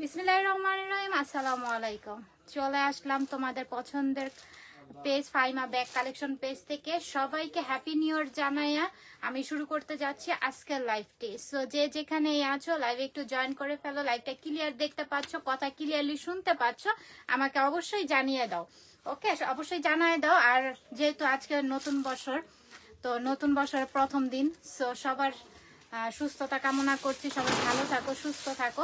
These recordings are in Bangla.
বিসমিল্লাহিররহমানিররহিম। আসসালামু আলাইকুম। চলে আসলাম তোমাদের পছন্দের page Faima bag collection page থেকে। সবাইকে হ্যাপি নিউ ইয়ার জানাইয়া আমি শুরু করতে যাচ্ছি আজকের লাইভটি। সো যে যেখানে আছো লাইভে একটু জয়েন করে ফেলো। লাইভটা ক্লিয়ার দেখতে পাচ্ছ, কথা ক্লিয়ারলি শুনতে পাচ্ছ, আমাকে অবশ্যই জানিয়ে দাও। ওকে, অবশ্যই জানিয়ে দাও। আর যেহেতু আজকে নতুন বছর, তো নতুন বছরের প্রথম দিন, সো সবার সুস্থতা কামনা করছি। সবাই ভালো থাকো, সুস্থ থাকো,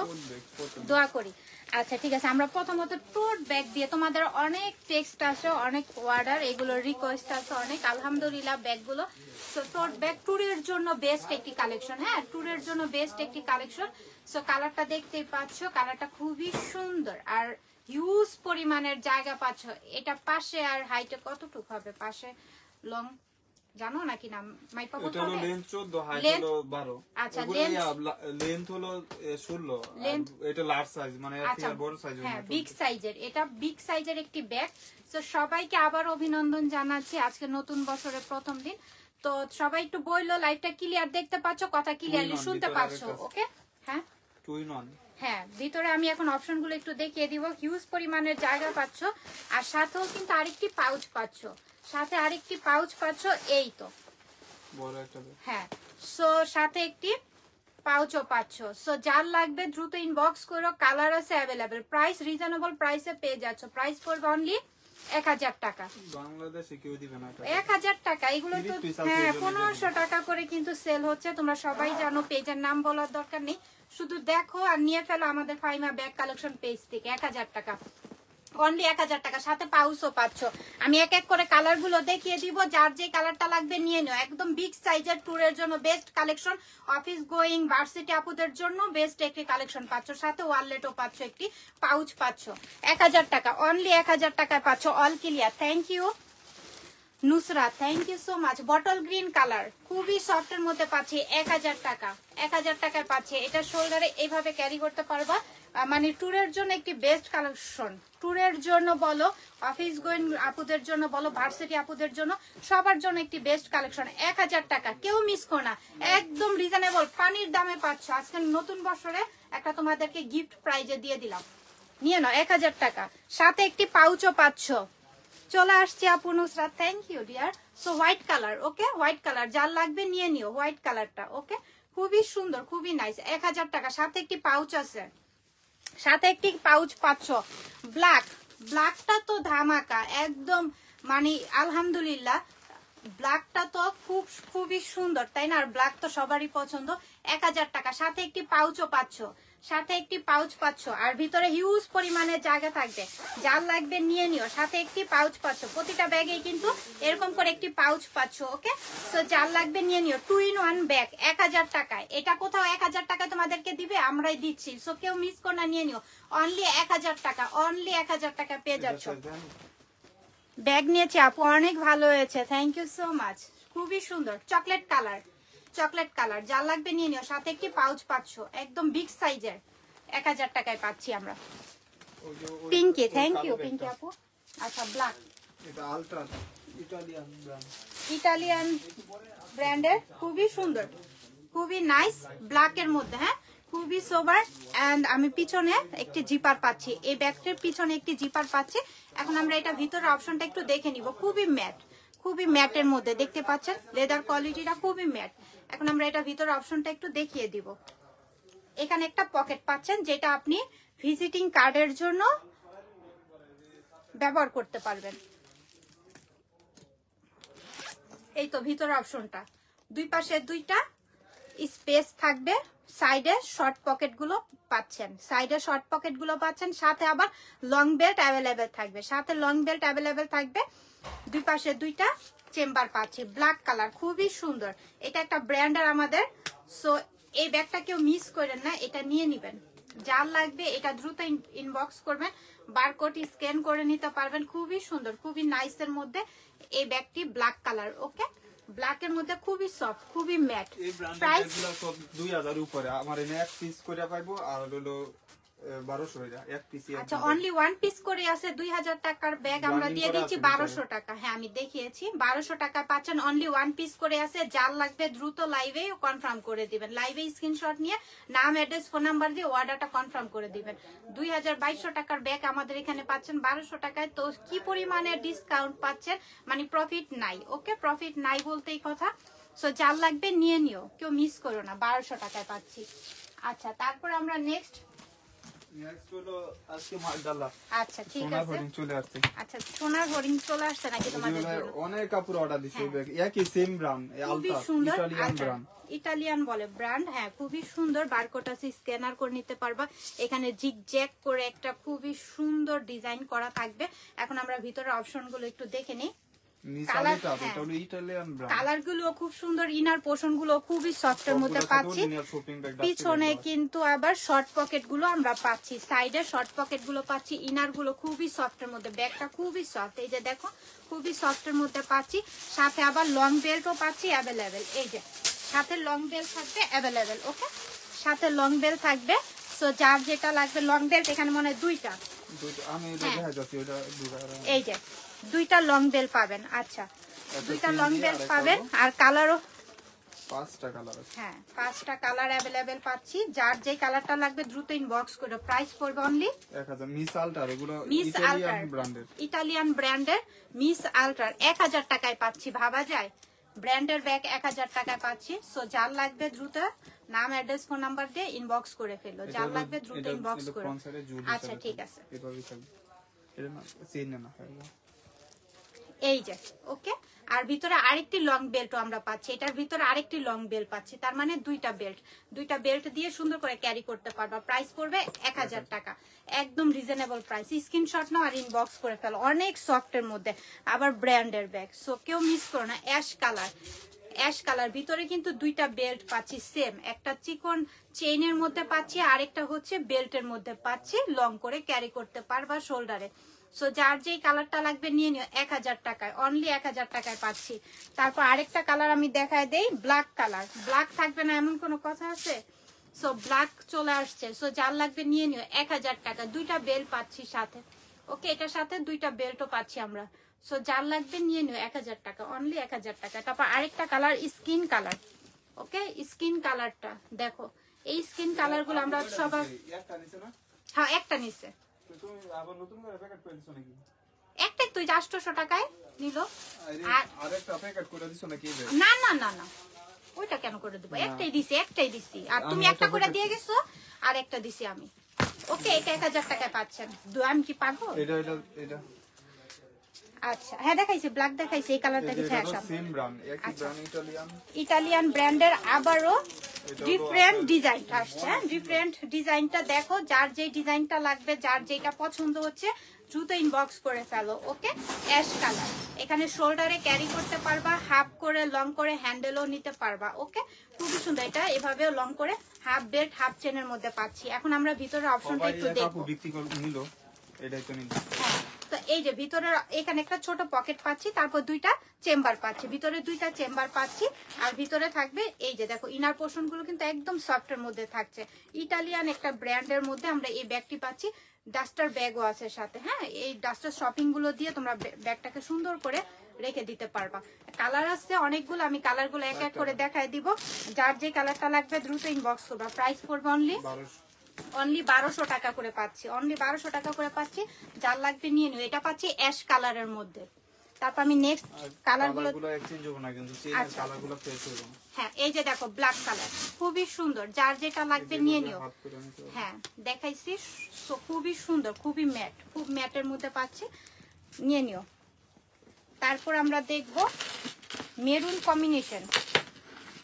দোয়া করি। আচ্ছা ঠিক আছে, আমরা প্রথমত টোট ব্যাগ দিয়ে তোমাদের অনেক টেক্সট আছে, অনেক অর্ডার, এগুলোর রিকোয়েস্ট আছে অনেক, আলহামদুলিল্লাহ ব্যাগগুলো। সো টোট ব্যাগ ট্যুরের জন্য বেস্ট একটি কালেকশন। হ্যাঁ, ট্যুরের জন্য বেস্ট একটি কালেকশন। সো কালারটা দেখতেই পাচ্ছ, কালারটা খুবই সুন্দর আর হিউজ পরিমাণের জায়গা পাচ্ছ। এটা পাশে আর হাইটে কতটুকু হবে? পাশে লং জানো নাকি না? মাইপা বলতে হবে। এটা লেন্থ 14, হাইট হলো 12। আচ্ছা, লেন্থ হলো 16, এটা লার্জ সাইজ, মানে এর থেকে বড় সাইজ। হ্যাঁ, বিগ সাইজের। এটা বিগ সাইজের একটি ব্যাগ। সো সবাইকে আবার অভিনন্দন জানাচ্ছি, আজকে নতুন বছরের প্রথম দিন। তো সবাই একটু বললো লাইভটা ক্লিয়ার দেখতে পাচ্ছো, কথা ক্লিয়ারলি শুনতে পাচ্ছো? ওকে, হ্যাঁ হ্যাঁ, ভিতরে আমি এখন অপশনগুলো একটু দেখিয়ে দিব। হিউজ পরিমাণের জায়গা পাচ্ছ, আর সাথেও কিন্তু আরেকটি পাউচ পাচ্ছ, সাথে আরেকটি পাউচ পাচ্ছ। এই তো বড় একটা, হ্যাঁ। সো সাথে একটি পাউচও পাচ্ছ। সো যার লাগবে দ্রুত ইনবক্স করো, কালার আছে অ্যাভেলেবেল, প্রাইস রিজনেবল প্রাইসে পেয়ে যাচ্ছ। প্রাইস পড়বে অনলি 1000 টাকা। বাংলাদেশে কেউ দিবে না 1000 টাকা। এগুলো তো হ্যাঁ 1500 টাকা করে কিন্তু সেল হচ্ছে, তোমরা সবাই জানো। পেজের নাম বলার দরকার নেই, শুধু দেখো আর নিয়ে ফেলো আমাদের ফাইমা ব্যাগ কালেকশন পেজ থেকে। 1000 টাকা, অনলি 1000 টাকা, সাথে পাউচও পাচ্ছ। আমি এক এক করে কালার গুলো দেখিয়ে দিব, যার যে কালারটা লাগবে নিয়ে নিও। একদম বিগ সাইজের ট্যুরের জন্য best collection, office going varsity আপুদের জন্য বেস্ট একটি কালেকশন পাচ্ছ, সাথে ওয়ালেটও পাচ্ছ, একটি পাউচ পাচ্ছ। 1000 টাকা, অনলি 1000 টাকায় পাচ্ছ। All clear. Thank you Nusra, thank you so much. Bottle green colour, খুবই সফটের মধ্যে পাচ্ছি। 1000 টাকা, 1000 টাকায় পাচ্ছি। এটা শোল্ডারে এইভাবে ক্যারি করতে পারবা, মানে ট্যুরের জন্য একটি বেস্ট কালেকশন। ট্যুরের জন্য বলো, অফিস গোয়িং আপুদের জন্য বলো, ভার্সিটি আপুদের জন্য, সবার জন্য একটি বেস্ট কালেকশন। 1000 টাকা, কেউ মিস করো না, একদম রিজনেবল পানির দামে পাচ্ছ। আজকে নতুন বছরে একটা তোমাদেরকে গিফট প্রাইজে দিয়ে দিলাম, নিয়ে নাও। 1000 টাকা, সাথে একটি পাউচও পাচ্ছ। চলে আসছে আপু Nusrat, thank you dear. So white colour, okay, white colour যার লাগবে নিয়ে নিও, হোয়াইট কালারটা। ওকে, খুবই সুন্দর, খুবই নাইস। 1000 টাকা, সাথে একটি পাউচ আছে, সাথে একটি পাউচ পাচ্ছ। ব্ল্যাক, ব্ল্যাকটা তো ধামাকা একদম, মানে আলহামদুলিল্লাহ ব্ল্যাকটা তো খুবই সুন্দর, তাই না? আর ব্ল্যাক তো সবারই পছন্দ। 1000 টাকা, সাথে একটি পাউচও পাচ্ছ, সাথে একটি পাউচ পাচ্ছ। আর ভিতরে হিউজ পরিমাণে জায়গা থাকবে, যার লাগবে নিয়ে নিও, সাথে একটি পাউচ পাচ্ছ। প্রতিটা ব্যাগেই কিন্তু এরকম করে একটি পাউচ পাচ্ছ। ওকে, সো যার লাগবে নিয়ে নিও। 2 in 1 ব্যাগ 1000 টাকায়। এটা কোথাও 1000 টাকায় তোমাদেরকে দিবে, আমরাই দিচ্ছি। সো কেউ মিস করো না, নিয়ে নিও। অনলি 1000 টাকা, অনলি 1000 টাকা পেয়ে যাচ্ছ। ব্যাগ নিয়েছি আপু, অনেক ভালো হয়েছে, থ্যাংক ইউ সো মাচ। খুবই সুন্দর চকলেট কালার, চকলেট কালার যার লাগবে নিয়ে নিও, সাথে একটি পাউচ পাচ্ছ, একদম বিগ সাইজের। 1000 টাকায় পাচ্ছি আমরা। পিঙ্কি, থ্যাংক ইউ পিঙ্কি আপু। আচ্ছা, ব্ল্যাক, এটা আলট্রা ইটালিয়ান ব্র্যান্ড, ইটালিয়ান ব্র্যান্ডের, খুবই সুন্দর, খুবই নাইস, ব্ল্যাকের মধ্যে। হ্যাঁ, খুবই সোবার। এন্ড আমি পিছনে একটি জিপার পাচ্ছি, এই ব্যাগটির পিছনে একটি জিপার পাচ্ছি। এখন আমরা এটা ভিতরে অপশনটা একটু দেখে নিব। খুবই ম্যাট, খুবই ম্যাটের মধ্যে দেখতে পাচ্ছেন, লেদার কোয়ালিটিটা খুবই ম্যাট। এখন আমরা এটা ভিতরে অপশনটা একটু দেখিয়ে দিব। এখানে একটা পকেট পাচ্ছেন, যেটা আপনি ভিজিটিং কার্ডের জন্য ব্যবহার করতে পারবেন। এই তো ভিতরে অপশনটা, দুই পাশে দুইটা স্পেস থাকবে, সাইডে শর্ট পকেট গুলো পাচ্ছেন, সাইডে শর্ট পকেট গুলো পাচ্ছেন, সাথে আবার লং বেল্ট অ্যাভেলেবেল থাকবে, সাথে লং বেল্ট অ্যাভেলেবেল থাকবে। দুই পাশে দুইটা চেম্বার পাচ্ছি, ব্ল্যাক কালার, খুবই সুন্দর। এটা একটা ব্র্যান্ডের আমাদের। সো এই ব্যাগটা কেউ মিস করেন না, এটা নিয়ে নিবেন। যার লাগবে এটা দ্রুত ইনবক্স করবেন, বারকোড স্ক্যান করে নিতে পারবেন। খুবই সুন্দর, খুবই নাইসের মধ্যে এই ব্যাগটি, ব্ল্যাক কালার। ওকে, ব্ল্যাকের মধ্যে খুবই সফট, খুবই ম্যাট। এই ব্র্যান্ডের গুলো সব 2000 উপরে। আমার এনে এক পিস করে পাইবো, আর হলো 1200 এটা এক পিস। আচ্ছা অনলি ওয়ান পিস করে আছে 2000 টাকার ব্যাগ আমরা দিয়ে দিচ্ছি 1200 টাকা। হ্যাঁ আমি দেখিয়েছি 1200 টাকা পাচ্ছেন অনলি ওয়ান পিস করে আছে। যার লাগবে দ্রুত লাইভে কনফার্ম করে দিবেন, লাইভে স্ক্রিনশট নিয়ে নাম অ্যাড্রেস ফোন নাম্বার দিয়ে অর্ডারটা কনফার্ম করে দিবেন। 2200 টাকার ব্যাগ আমাদের এখানে পাচ্ছেন 1200 টাকায়। তো কি পরিমাণে ডিসকাউন্ট পাচ্ছেন, মানে প্রফিট নাই। ওকে প্রফিট নাই বলতেই কথা। সো যার লাগবে নিয়ে নিও, কেউ মিস করো না, 1200 টাকায় পাচ্ছি। আচ্ছা তারপর আমরা নেক্সট হলো আজকে মালডালা। আচ্ছা ঠিক সোনার আছে, হরিণ চলে আসছে। আচ্ছা সোনার হরিণ চলে আসছে নাকি তোমাদের জন্য? অনেক কাপড় অর্ডার দিছে একই সেম ব্র্যান্ড, খুবই আলতা সুন্দর ইটালিয়ান ব্র্যান্ড, ইটালিয়ান বলে ব্র্যান্ড। হ্যাঁ খুবই সুন্দর, বারকোড আছে স্ক্যানার করে নিতে পারবা। এখানে জিগজ্যাগ করে একটা খুবই সুন্দর ডিজাইন করা থাকবে। এখন আমরা ভিতরে অপশন গুলো একটু দেখে নিই। কালার গুলো খুব সুন্দর, ইনার পোর্শন গুলো খুবই সফটের মধ্যে পাচ্ছি। পিছনে কিন্তু আবার শর্ট পকেট গুলো আমরা পাচ্ছি, সাইডে শর্ট পকেট গুলো পাচ্ছি। ইনার গুলো খুবই সফটের মধ্যে, ব্যাগটা খুবই সফট। এই যে দেখো খুবই সফটের মধ্যে পাচ্ছি। সাথে আবার লং বেল্টও পাচ্ছি অ্যাভেলেবেল। এই যে সাথে লং বেল্ট থাকবে অ্যাভেলেবেল। ওকে সাথে লং বেল্ট থাকবে। সো যার যেটা লাগবে লং বেল্ট এখানে মনে হয় দুইটা, এই যে দুইটা লং বেল পাবেন। আচ্ছা দুইটা লং বেল পাবেন আর কালারও 5টা কালার আছে। হ্যাঁ 5টা কালার अवेलेबल পাচ্ছি। যার যে কালারটা লাগবে দ্রুত ইনবক্স করে। প্রাইস পড়বে অনলি 1000। মিস আল্টার এগুলো মিস ইটালিয়ান ব্র্যান্ডের, ইটালিয়ান ব্র্যান্ডের মিস আল্টার 1000 টাকায় পাচ্ছি। ভাবা যায় ব্র্যান্ডের ব্যাগ 1000 টাকায় পাচ্ছি। সো যার লাগবে দ্রুত নাম অ্যাড্রেস ফোন নাম্বার দিয়ে ইনবক্স করে ফেলো। যার লাগবে দ্রুত ইনবক্স করো। আচ্ছা ঠিক আছে এটা না চেইন না এই যে ওকে। আর ভিতরে আরেকটি লং বেল্টও আমরা পাচ্ছি, এটার ভিতরে আরেকটি লং বেল্ট পাচ্ছি। তার মানে দুইটা বেল্ট দিয়ে সুন্দর করে ক্যারি করতে পারবা। প্রাইস পড়বে 1000 টাকা, একদম রিজনেবল প্রাইস। স্ক্রিনশট নাও আর ইনবক্স করে ফেলো। অনেক সফটের মধ্যে আবার ব্র্যান্ডের ব্যাগ। সো কেউ মিস করো না। অ্যাশ কালার ভিতরে কিন্তু দুইটা বেল্ট পাচ্ছি সেম, একটা চিকন চেইনের মধ্যে পাচ্ছি, আরেকটা হচ্ছে বেল্টের মধ্যে পাচ্ছি। লং করে ক্যারি করতে পারবা শোল্ডারে। সো যার যেই কালারটা লাগবে নিয়ে নিও 1000 টাকায়, অনলি 1000 টাকায় পাচ্ছি। তারপর আরেকটা কালার আমি দেখায় দেই, ব্ল্যাক কালার। ব্ল্যাক থাকবে না এমন কোনো কথা আছে? সো ব্ল্যাক চলে আসছে। সো যার লাগবে নিয়ে নিও 1000 টাকা। দুইটা বেল্ট পাচ্ছি সাথে। ওকে এটার সাথে দুইটা বেল্টও পাচ্ছি আমরা। সো যার লাগবে নিয়ে নিও 1000 টাকা, অনলি 1000 টাকা। তারপর আরেকটা কালার স্কিন কালার। ওকে স্কিন কালারটা দেখো, এই স্কিন কালার গুলো আমরা সবাই হ্যাঁ একটা নিছে। একটাই তুই 800 টাকায় নিল। না না না না ওইটা কেন করে দেবো, একটাই দিছি। আর তুমি একটা করে দিয়ে গেছো আর একটা দিছি আমি। ওকে এটা 1000 টাকায় পাচ্ছেন। আমি কি পারবো? আচ্ছা হ্যাঁ দেখাইছি, ব্ল্যাক দেখাইছি, এই কালারটা দেখে আসলাম। ইটালিয়ান ব্র্যান্ডের আবারও ডিফারেন্ট ডিজাইন আসছে। ডিফারেন্ট ডিজাইনটা দেখো, যার যেই ডিজাইনটা লাগবে, যার যেটা পছন্দ হচ্ছে দ্রুত ইনবক্স করে ফেলো। ওকে অ্যাশ কালার, এখানে শোল্ডারে ক্যারি করতে পারবা, হাফ করে লং করে হ্যান্ডেলও নিতে পারবা। ওকে খুবই সুন্দর, এটা এভাবেও লং করে হাফ বেল্ট হাফ চেনের মধ্যে পাচ্ছি। এখন আমরা ভিতরে অপশনটা একটু দেখবো। তো এই যে ভিতরে এখানে একটা ছোট পকেট পাচ্ছি, তারপর দুইটা চেম্বার পাচ্ছি, ভিতরে দুইটা চেম্বার পাচ্ছি। আর ভিতরে থাকবে এই যে দেখো ইনার পোর্শন গুলো কিন্তু একদম সফটের মধ্যে থাকছে। ইটালিয়ান একটা ব্র্যান্ডের মধ্যে আমরা এই ব্যাগটি পাচ্ছি। ডাস্টার ব্যাগও আছে সাথে। হ্যাঁ এই ডাস্টার শপিং গুলো দিয়ে তোমরা ব্যাগটাকে সুন্দর করে রেখে দিতে পারবা। কালার আছে অনেকগুলো, আমি কালার গুলো এক এক করে দেখাই দিব। যার যে কালারটা লাগবে দ্রুত ইনবক্স করবা। প্রাইস পড়বে অনলি 1200 টাকা করে পাচ্ছি, অনলি 1200 টাকা করে পাচ্ছি। যার লাগবে নিয়ে নিও। এটা পাচ্ছি অ্যাশ কালারের মধ্যে। তারপর আমি নেক্সট কালারগুলো এক্সচেঞ্জ হবে না কিন্তু চেইনের কালারগুলো ফেস হবে না। হ্যাঁ এই যে দেখো ব্ল্যাক কালার খুবই সুন্দর, যার যেটা লাগবে নিয়ে নিও। হ্যাঁ দেখাইছি, খুবই সুন্দর, খুবই ম্যাট, খুব ম্যাটের মধ্যে পাচ্ছি, নিয়ে নিও। তারপর আমরা দেখব মেরুন কম্বিনেশন,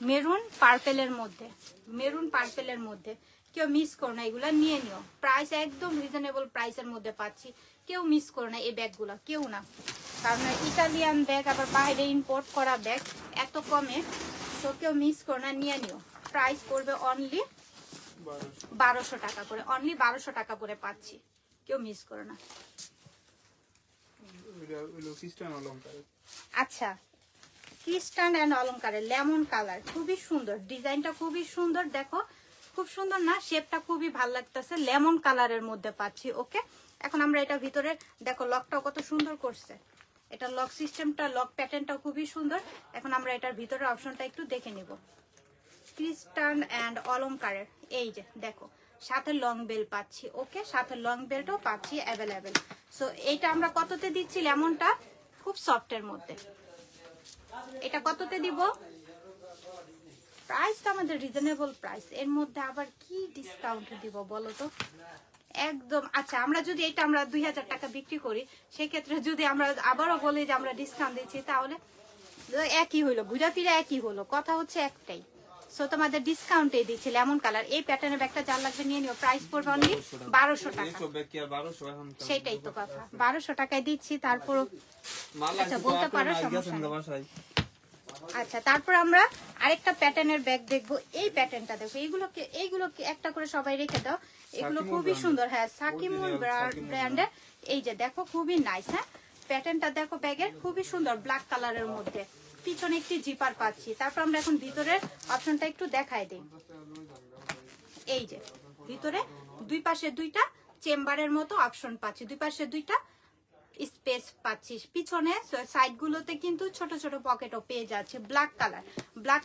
মেরুন পার্পেলের মধ্যে। কেউ মিস করো না, এগুলা নিয়ে নিও। প্রাইস একদম রিজনেবল প্রাইসের মধ্যে পাচ্ছি, কেউ মিস করো না এই ব্যাগগুলো, কেউ না। কারণ ইটালিয়ান ব্যাগ, আবার বাইরে ইম্পোর্ট করা ব্যাগ, এত কমে। তো কেউ মিস করো না, নিয়ে নিও। প্রাইস পড়বে অনলি 1200 টাকা করে, অনলি 1200 টাকা করে পাচ্ছি, কেউ মিস করো না। আচ্ছা ক্রিস্টান এন্ড অলংকারের লেমন কালার, খুবই সুন্দর ডিজাইনটা, খুবই সুন্দর। দেখো খুব সুন্দর না, শেপটা খুবই ভালো লাগতেছে, লেমন কালারের মধ্যে পাচ্ছি। ওকে, এখন আমরা এটা ভিতরে দেখো লকটাও কত সুন্দর করছে, এটা লক সিস্টেমটা, লক প্যাটার্নটাও খুবই সুন্দর। এখন আমরা এটার ভিতরে অপশনটা একটু দেখে নিব। ক্রিস্টান অ্যান্ড অলংকারের, এই যে দেখো সাথে লং বেল পাচ্ছি। ওকে, সাথে লং বেলটাও পাচ্ছি অ্যাভেলেবেল। সো এইটা আমরা কততে দিচ্ছি? লেমনটা খুব সফটের মধ্যে, এটা কততে দিব? প্রাইসটা আমাদের রিজনেবল প্রাইস, এর মধ্যে আবার কি ডিসকাউন্ট দিব বলো তো? একদম। আচ্ছা, আমরা যদি এটা আমরা 2000 টাকা বিক্রি করি, সেক্ষেত্রে যদি আমরা আবারও বলি যে আমরা ডিসকাউন্ট দিচ্ছি, তাহলে একই হইলো, ঘুরা ফিরে একই হলো, কথা হচ্ছে একটাই। সো তোমাদের ডিসকাউন্টে দিচ্ছি লেমন কালার। এই প্যাটার্নের ব্যাগটা যার লাগবে নিয়ে নিও, প্রাইস পড়বে অনলি 1200 টাকা। সেটাই তো কথা, 1200 টাকায় দিচ্ছি। তারপর আচ্ছা বলতে পারো, সমস্যা নেই। আচ্ছা, তারপর আমরা আরেকটা প্যাটার্নের ব্যাগ দেখবো। এই প্যাটার্নটা দেখো, এইগুলোকে একটা করে সবাই রেখে দাও, এগুলো খুবই সুন্দর। হ্যাঁ, সাকিমুল ব্র্যান্ডের, এই যে দেখো খুবই নাইস। হ্যাঁ, প্যাটার্নটা দেখো ব্যাগের খুবই সুন্দর, ব্ল্যাক কালারের মধ্যে, পিছনে একটি জিপার পাচ্ছি। তারপর আমরা এখন ভিতরের অপশনটা একটু দেখাই দিই। এই যে ভিতরে দুই পাশে দুইটা চেম্বারের মতো অপশন পাচ্ছি, দুই পাশে দুইটা স্পেস পাচ্ছি। পিছনে সাইড গুলোতে কিন্তু ছোট ছোট পকেটও পেয়ে যাচ্ছে। ব্ল্যাক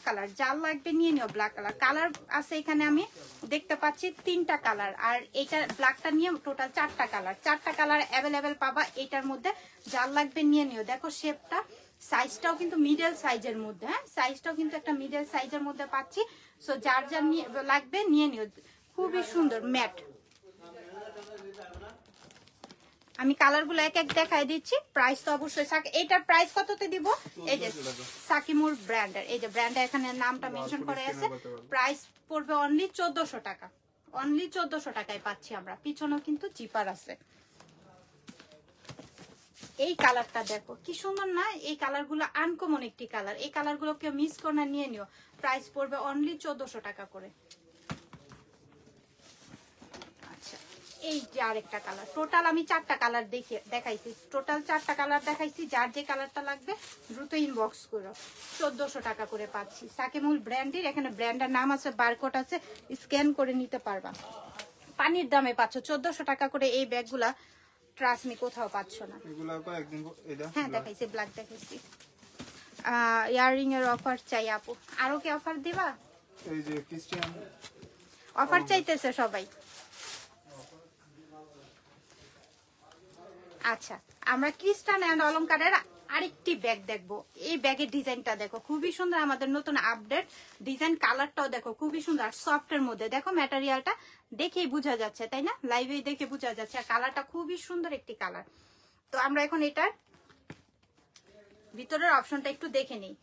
কালার যার লাগবে নিয়ে নিও। ব্ল্যাক কালার আছে এখানে, আমি দেখতে পাচ্ছি 3টা কালার, আর এটা ব্ল্যাকটা নিয়ে টোটাল 4টা কালার অ্যাভেলেবেল পাবা এটার মধ্যে। যার লাগবে নিয়ে নিও। দেখো শেপটা, সাইজটাও কিন্তু মিডল সাইজের মধ্যে। হ্যাঁ, সাইজটাও কিন্তু একটা মিডল সাইজের মধ্যে পাচ্ছি। সো যার যার লাগবে নিয়ে নিও, খুবই সুন্দর ম্যাট। আমি কালারগুলো এক এক দেখাই দিচ্ছি। প্রাইস তো অবশ্যই, এটার প্রাইস কততে দিব? এই যে সাকিমুর ব্র্যান্ডের, এই যে ব্র্যান্ডে এখানে নামটা মেনশন করে আছে। প্রাইস পড়বে অনলি 1400 টাকা। অনলি 1400 টাকায় পাচ্ছি আমরা। পিছনেও কিন্তু জিপার আছে। এই কালারটা দেখো কি সুন্দর না? এই কালারগুলো আনকমন একটি কালার, এই কালারগুলো কেউ মিস করে না, নিয়ে নিও। প্রাইস পড়বে অনলি 1400 টাকা করে। এই যে আরেকটা কালার, টোটাল আমি 4টা কালার দেখাইছি, টোটাল 4টা কালার দেখাইছি। যার যে কালারটা লাগবে দ্রুত ইনবক্স করো। 1400 টাকা করে পাচ্ছি সাকিমুল ব্র্যান্ডের। এখানে ব্র্যান্ডের নাম আছে, বারকোড আছে, স্ক্যান করে নিতে পারবা। পানির দামে পাচ্ছ 1400 টাকা করে এই ব্যাগগুলা। ট্রাস্ট মি, কোথাও পাচ্ছ না। হ্যাঁ দেখাইছি, ব্ল্যাক দেখাইছি। ইয়াররিং এর অফার চাই আপু, আরো কি অফার দিবা? এই যে ক্রিস্টিয়ান অফার চাইতেছে সবাই। আচ্ছা, আমরা ক্রিস্টান এন্ড অলংকারের আরেকটি ব্যাগ দেখবো। এই ব্যাগের ডিজাইনটা দেখো খুবই সুন্দর, আমাদের নতুন আপডেট ডিজাইন। কালারটাও দেখো খুবই সুন্দর, সফটের মধ্যে। দেখো ম্যাটেরিয়ালটা দেখেই বোঝা যাচ্ছে, তাই না? লাইভে দেখে বোঝা যাচ্ছে। আর কালারটা খুবই সুন্দর একটি কালার। তো আমরা এখন এটার ভিতরের অপশনটা একটু দেখে নিই।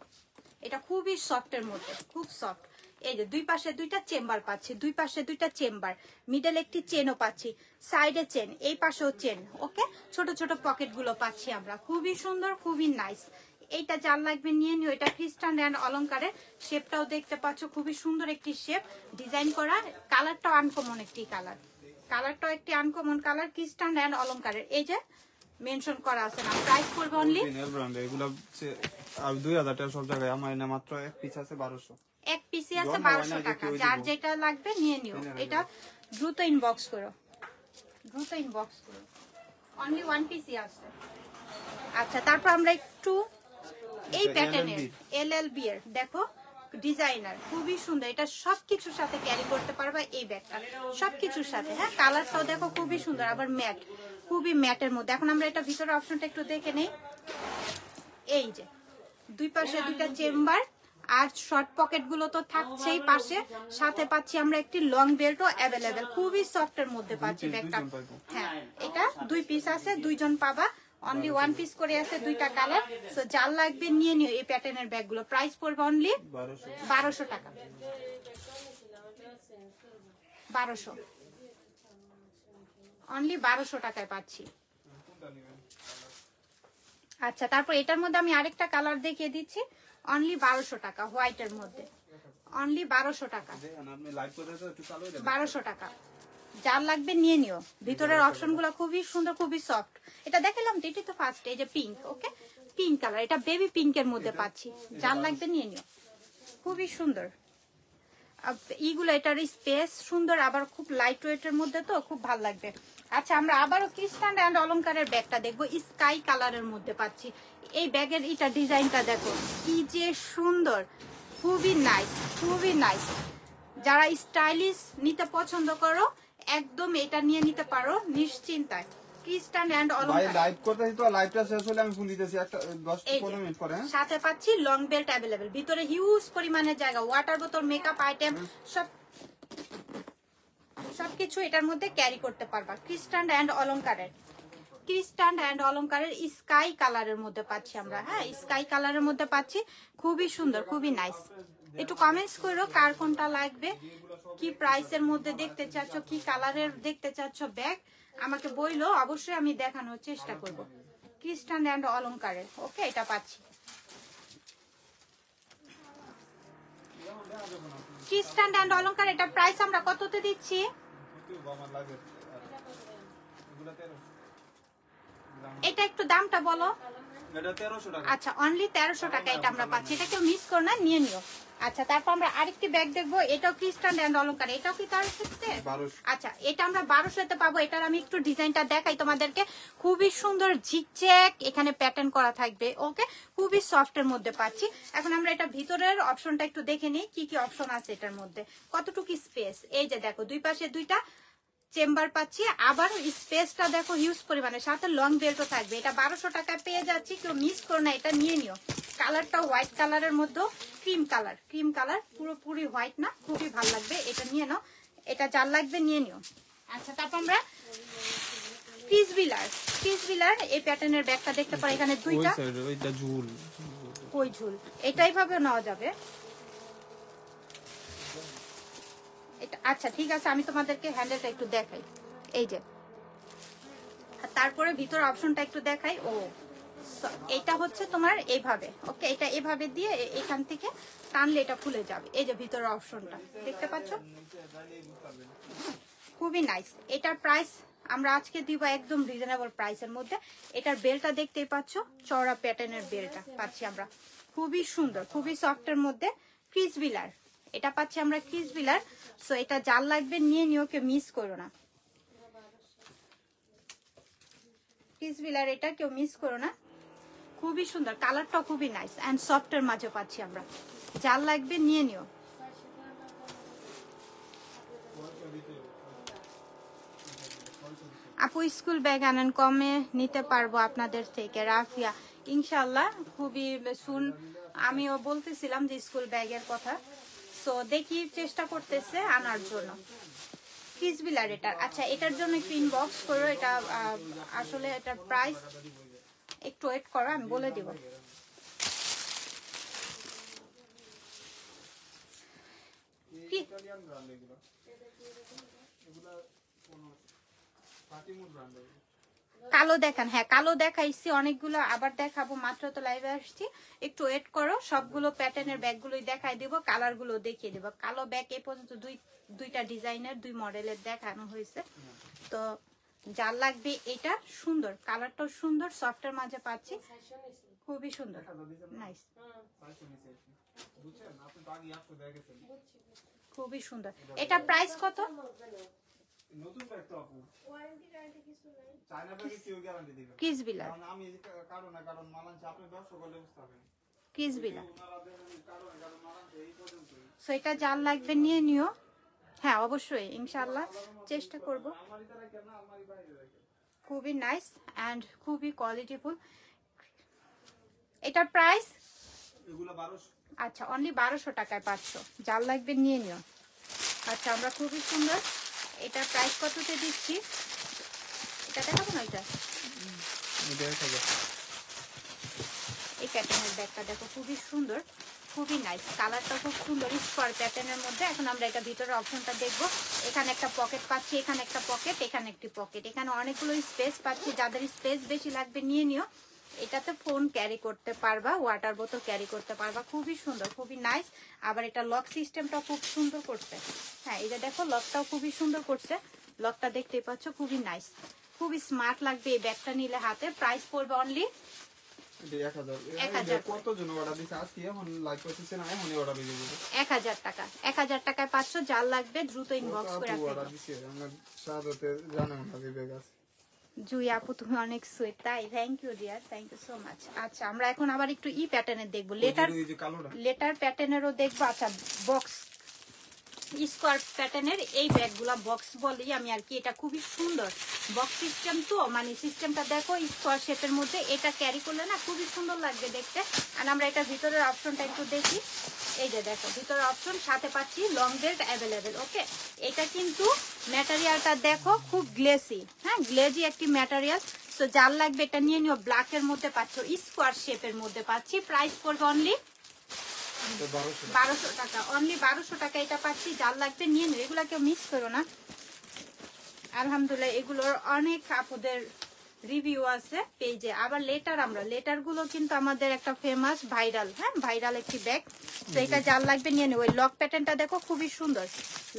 এটা খুবই সফটের মধ্যে, খুব সফট। এই যে দুই পাশে দুইটা চেম্বার পাচ্ছি, দুই পাশে দুইটা চেম্বার, মিডল একটি চেনও পাচ্ছি, সাইডে চেন, এই পাশেও চেন। ওকে, ছোট ছোট পকেট গুলো পাচ্ছি আমরা। খুবই সুন্দর, খুবই নাইস। এইটা যার লাগবে নিয়ে নিও। এটা ক্রিস্টান এন্ড অলংকারের। শেপটাও দেখতে পাচ্ছ খুবই সুন্দর একটি শেপ ডিজাইন করা। কালারটাও আনকমন একটি কালার, কালারটাও একটি আনকমন কালার। ক্রিস্টান এন্ড অলংকারের, এই যে মেনশন করা আছে না। প্রাইস পড়বে অনলি, এগুলো 2000 টাকা সব জায়গায়। আমার না মাত্র এক পিস আছে 1200, এক পিসি আছে 1200 টাকা। যার যেটা লাগবে নিয়ে নিও। এটা দ্রুত ইনবক্স করো, দ্রুত ইনবক্স করো। অনলি ওয়ান পিসি আছে। আচ্ছা, তারপর আমরা একটু এই প্যাটার্নের এলএলবি এর দেখো ডিজাইনার, খুবই সুন্দর। এটা সবকিছুর সাথে ক্যারি করতে পারবা এই ব্যাগটা, সবকিছুর সাথে। হ্যাঁ, কালারটাও দেখো খুবই সুন্দর, আবার ম্যাট, খুবই ম্যাটের মধ্যে। এখন আমরা এটা ভিতরে অপশনটা একটু দেখে নেই। এই যে দুই পাশে দুইটা চেম্বার, আর শর্ট পকেট গুলো তো থাকছেই পাশে। সাথে পাচ্ছি আমরা একটি লং বেল্টও অ্যাভেলেবেল, খুবই সফটের মধ্যে পাচ্ছি ব্যাগটা। হ্যাঁ, এটা 2 পিস আছে, 2জন পাবা। অনলি 1 পিস করে আছে, 2টা কালার। সো যার লাগবে নিয়ে নিও এই প্যাটার্নের ব্যাগগুলো। প্রাইস পড়বে অনলি 1200 টাকা। 1200, অনলি 1200 টাকায় পাচ্ছি। আচ্ছা, তারপর এটার মধ্যে আমি আরেকটা কালার দেখিয়ে দিচ্ছি। অনলি 1200 টাকা, হোয়াইটের মধ্যে। অনলি 1200 টাকা, 1200 টাকা। যার লাগবে নিয়ে নিও। ভিতরের অপশন গুলো খুবই সুন্দর, খুবই সফট। এটা দেখালাম, এটি তো ফার্স্ট। এই যে পিঙ্ক, ওকে, পিঙ্ক কালার, এটা বেবি পিঙ্কের মধ্যে পাচ্ছি। যার লাগবে নিয়ে নিও, খুবই সুন্দর। এইগুলো এটার স্পেস সুন্দর, আবার খুব লাইট ওয়েটের মধ্যে তো খুব ভালো লাগবে। আচ্ছা আমরা আবারও ক্রিস্টান অ্যান্ড অলংকারের ব্যাগটা দেখবো, স্কাই কালারের মধ্যে পাচ্ছি। এই ব্যাগের এটা ডিজাইনটা দেখো কি যে সুন্দর, খুবই নাইস, খুবই নাইস। যারা স্টাইলিশ নিতে পছন্দ করো একদম এটা নিয়ে নিতে পারো নিশ্চিন্তায়। ক্রিস্টান অ্যান্ড ভাই অলংকার লাইভ করতেছি তো, লাইভটা শেষ হলে আমি ফোন দিতেছি, একটা 10-15 মিনিট পরে। হ্যাঁ সাথে পাচ্ছি লং বেল্ট অ্যাভেলেবেল, ভিতরে হিউজ পরিমাণের জায়গা, ওয়াটার বোতল, মেকআপ আইটেম সবকিছু এটার মধ্যে ক্যারি করতে পারবা। ক্রিস্টান অ্যান্ড অলংকারের, ক্রিস্টান অ্যান্ড অলংকারের স্কাই কালারের মধ্যে পাচ্ছি আমরা। হ্যাঁ স্কাই কালারের মধ্যে পাচ্ছি, খুবই সুন্দর, খুবই নাইস। একটু কমেন্টস করো কার কোনটা লাগবে, কি প্রাইসের মধ্যে দেখতে চাচ্ছ, কি কালারের দেখতে চাচ্ছ ব্যাগ আমাকে বইলো, অবশ্যই আমি দেখানোর চেষ্টা করব। ক্রিস্টান অ্যান্ড অলংকারের ওকে এটা পাচ্ছি। ক্রিস্টান অ্যান্ড অলংকার এটা প্রাইস আমরা কততে দিচ্ছি? এটা একটু দামটা বলো। এটা 1300 টাকা। আচ্ছা অনলি 1300 টাকা এটা আমরা পাচ্ছি, এটা কেউ মিস করো না, নিয়ে নিও। আচ্ছা তারপর আমরা আরেকটি ব্যাগ দেখবো, এটাও ক্রিস্টান অ্যান্ড অলংকার, এটাও কি 1300? আচ্ছা এটা আমরা 1200-তে পাবো। এটার আমি একটু ডিজাইনটা দেখাই তোমাদেরকে, খুবই সুন্দর ঝিকঝ্যাক এখানে প্যাটার্ন করা থাকবে। ওকে খুবই সফটের মধ্যে পাচ্ছি। এখন আমরা এটা ভিতরের অপশনটা একটু দেখে নিই, কি কি অপশন আছে এটার মধ্যে, কতটুকু স্পেস। এই যে দেখো দুই পাশে দুইটা চেম্বার পাচ্ছি, আবার স্পেসটা দেখো হিউজ পরিমাণে, সাথে লং বেল্টও থাকবে। এটা 1200 টাকায় পেয়ে যাচ্ছি, কেউ মিস করো না, এটা নিয়ে নিও। কালারটা হোয়াইট কালারের মধ্যে, ক্রিম কালার, ক্রিম কালার পুরোপুরি হোয়াইট না, খুবই ভালো লাগবে, এটা নিয়ে নাও। এটা যার লাগবে নিয়ে নিও। আচ্ছা তারপর আমরা ক্রিসবিলার, ক্রিসবিলার এই প্যাটার্নের ব্যাগটা দেখতে পারো, এখানে দুইটা ঝুল, কই ঝুল, এটাই ভাবে নেওয়া যাবে। আচ্ছা ঠিক আছে, আমি তোমাদেরকে হ্যান্ডেলটা একটু দেখাই, এই যে তারপরে ভিতর অপশনটা একটু দেখাই। ও এটা হচ্ছে তোমার এইভাবে, ওকে এটা এভাবে দিয়ে এখান থেকে টানলে এটা খুলে যাবে। এই যে ভিতরের অপশনটা দেখতে পাচ্ছ, খুবই নাইস। এটার প্রাইস আমরা আজকে দিব একদম রিজনেবল প্রাইসের মধ্যে। এটার বেলটা দেখতেই পাচ্ছ, চওড়া প্যাটার্নের বেলটা পাচ্ছি আমরা, খুবই সুন্দর, খুবই সফটের মধ্যে। ক্রিসবিলার এটা পাচ্ছি আমরা, ক্রিসবিলার। সো এটা যার লাগবে নিয়ে নিও, কেউ মিস করো না। ক্রিসবিলার এটা কেউ মিস করো না, খুবই সুন্দর, কালারটা খুবই নাইস এন্ড সফটের মাঝে পাচ্ছি আমরা, যার লাগবে নিয়ে নিও। আপু স্কুল ব্যাগ আনেন, কমে নিতে পারবো আপনাদের থেকে। রাফিয়া ইনশাল্লাহ খুবই শুন, আমিও বলতেছিলাম যে স্কুল ব্যাগের কথা, সো দেখি চেষ্টা করতেছে আনার জন্য। ক্রিসবিলার এটার, আচ্ছা এটার জন্য একটু ইনবক্স করো, এটা আসলে এটার প্রাইস একটু ওয়েট করো, আমি বলে দিব। কালো দেখান, হ্যাঁ কালো দেখাইছি অনেকগুলো, আবার দেখাবো, মাত্র তো লাইভে আসছি, একটু ওয়েট করো। সবগুলো প্যাটার্নের ব্যাগগুলোই দেখাই দিব, কালার গুলো দেখিয়ে দিব। কালো ব্যাগ এ পর্যন্ত দুইটা ডিজাইনের, দুই মডেলের দেখানো হয়েছে। তো যার লাগবে এটা সুন্দর, কালারটাও সুন্দর, সফটের মাঝে পাচ্ছি, খুবই সুন্দর, নাইস, খুবই সুন্দর। এটা প্রাইস কত? নতুন ব্যাগ তো আপু, ওয়ারেন্টি গ্যারান্টি কিছু নাই, চায়না ব্যাগে কি গ্যারান্টি দিবেন? ক্রিসবিলার, কারণ আমি কারণ মালাঞ্চ আপনি ব্যবসা করলে বুঝতে পারবেন। ক্রিসবিলার, সো এটা যার লাগবে নিয়ে নিও। হ্যাঁ অবশ্যই ইনশাআল্লাহ চেষ্টা করব। খুবই নাইস এন্ড খুবই কোয়ালিটিফুল। এটার প্রাইস এগুলো 1200। আচ্ছা অনলি 1200 টাকায় পাচ্ছ, যার লাগবে নিয়ে নিও। আচ্ছা আমরা খুবই সুন্দর, এটার প্রাইস কততে দিচ্ছি এটা দেখাবো না, এটা এই প্যাটার্নের ব্যাগটা দেখো, খুবই সুন্দর, খুবই নাইস, কালারটা খুব সুন্দর স্কোয়ার প্যাটার্নের মধ্যে। এখন আমরা এটা ভিতরের অপশনটা দেখবো। এখানে একটা পকেট পাচ্ছি, এখানে একটা পকেট, এখানে একটি পকেট, এখানে অনেকগুলো স্পেস পাচ্ছি। যাদের স্পেস বেশি লাগবে নিয়ে নিও। এটাতে ফোন ক্যারি করতে পারবা, ওয়াটার বোতল ক্যারি করতে পারবা, খুবই সুন্দর, খুবই নাইস। আবার এটা লক সিস্টেমটা খুব সুন্দর করছে। হ্যাঁ এই যে দেখো লকটাও খুবই সুন্দর করছে, লকটা দেখতেই পাচ্ছ, খুবই নাইস, খুবই স্মার্ট লাগবে এই ব্যাগটা নিলে হাতে। প্রাইস পড়বে অনলি 1000 টাকা। 1000 টাকায় পাচ্ছ, যার লাগবে দ্রুত ইনবক্স করে আপু অর্ডার দিছি আমরা সাদতে জানেন না যে ব্যাগ আছে। জুই আপু তুমি অনেক সুইট, তাই thank you dear, thank you so much. আচ্ছা আমরা এখন আবার একটু প্যাটার্নের দেখবো, লেটার প্যাটার্নেরও দেখবো। আচ্ছা বক্স স্কোয়ার প্যাটার্নের এই ব্যাগগুলা বক্স বলি আমি আর কি, এটা খুবই সুন্দর বক্স সিস্টেম, তো মানে সিস্টেমটা দেখো স্কোয়ার শেপের মধ্যে, এটা ক্যারি করলে না খুবই সুন্দর লাগবে দেখতে। আর আমরা এটা ভিতরের অপশনটা একটু দেখি, এই যে দেখো ভিতরের অপশন, সাথে পাচ্ছি লং বেল্ট অ্যাভেলেবেল। ওকে, এটা কিন্তু ম্যাটেরিয়ালটা দেখো খুব গ্লেসি, হ্যাঁ গ্লেজি একটি ম্যাটেরিয়াল। তো যার লাগবে এটা নিয়ে নিও, ব্ল্যাকের মধ্যে পাচ্ছ, স্কোয়ার শেপের মধ্যে পাচ্ছি। প্রাইস পড়বে অনলি 1200 টাকা, অনলি 1200 টাকা এটা পাচ্ছি। যার লাগবে নিয়ে নিও, এগুলা কেউ মিস করো না। আলহামদুলিল্লাহ এগুলোর অনেক আপুদের রিভিউ আছে পেজে। আবার আমরা লেটারগুলো কিন্তু আমাদের একটা ফেমাস ভাইরাল, হ্যাঁ ভাইরাল একটি ব্যাগ। তো এটা যার লাগবে নিয়ে নেব। ওই লক প্যাটার্নটা দেখো খুবই সুন্দর,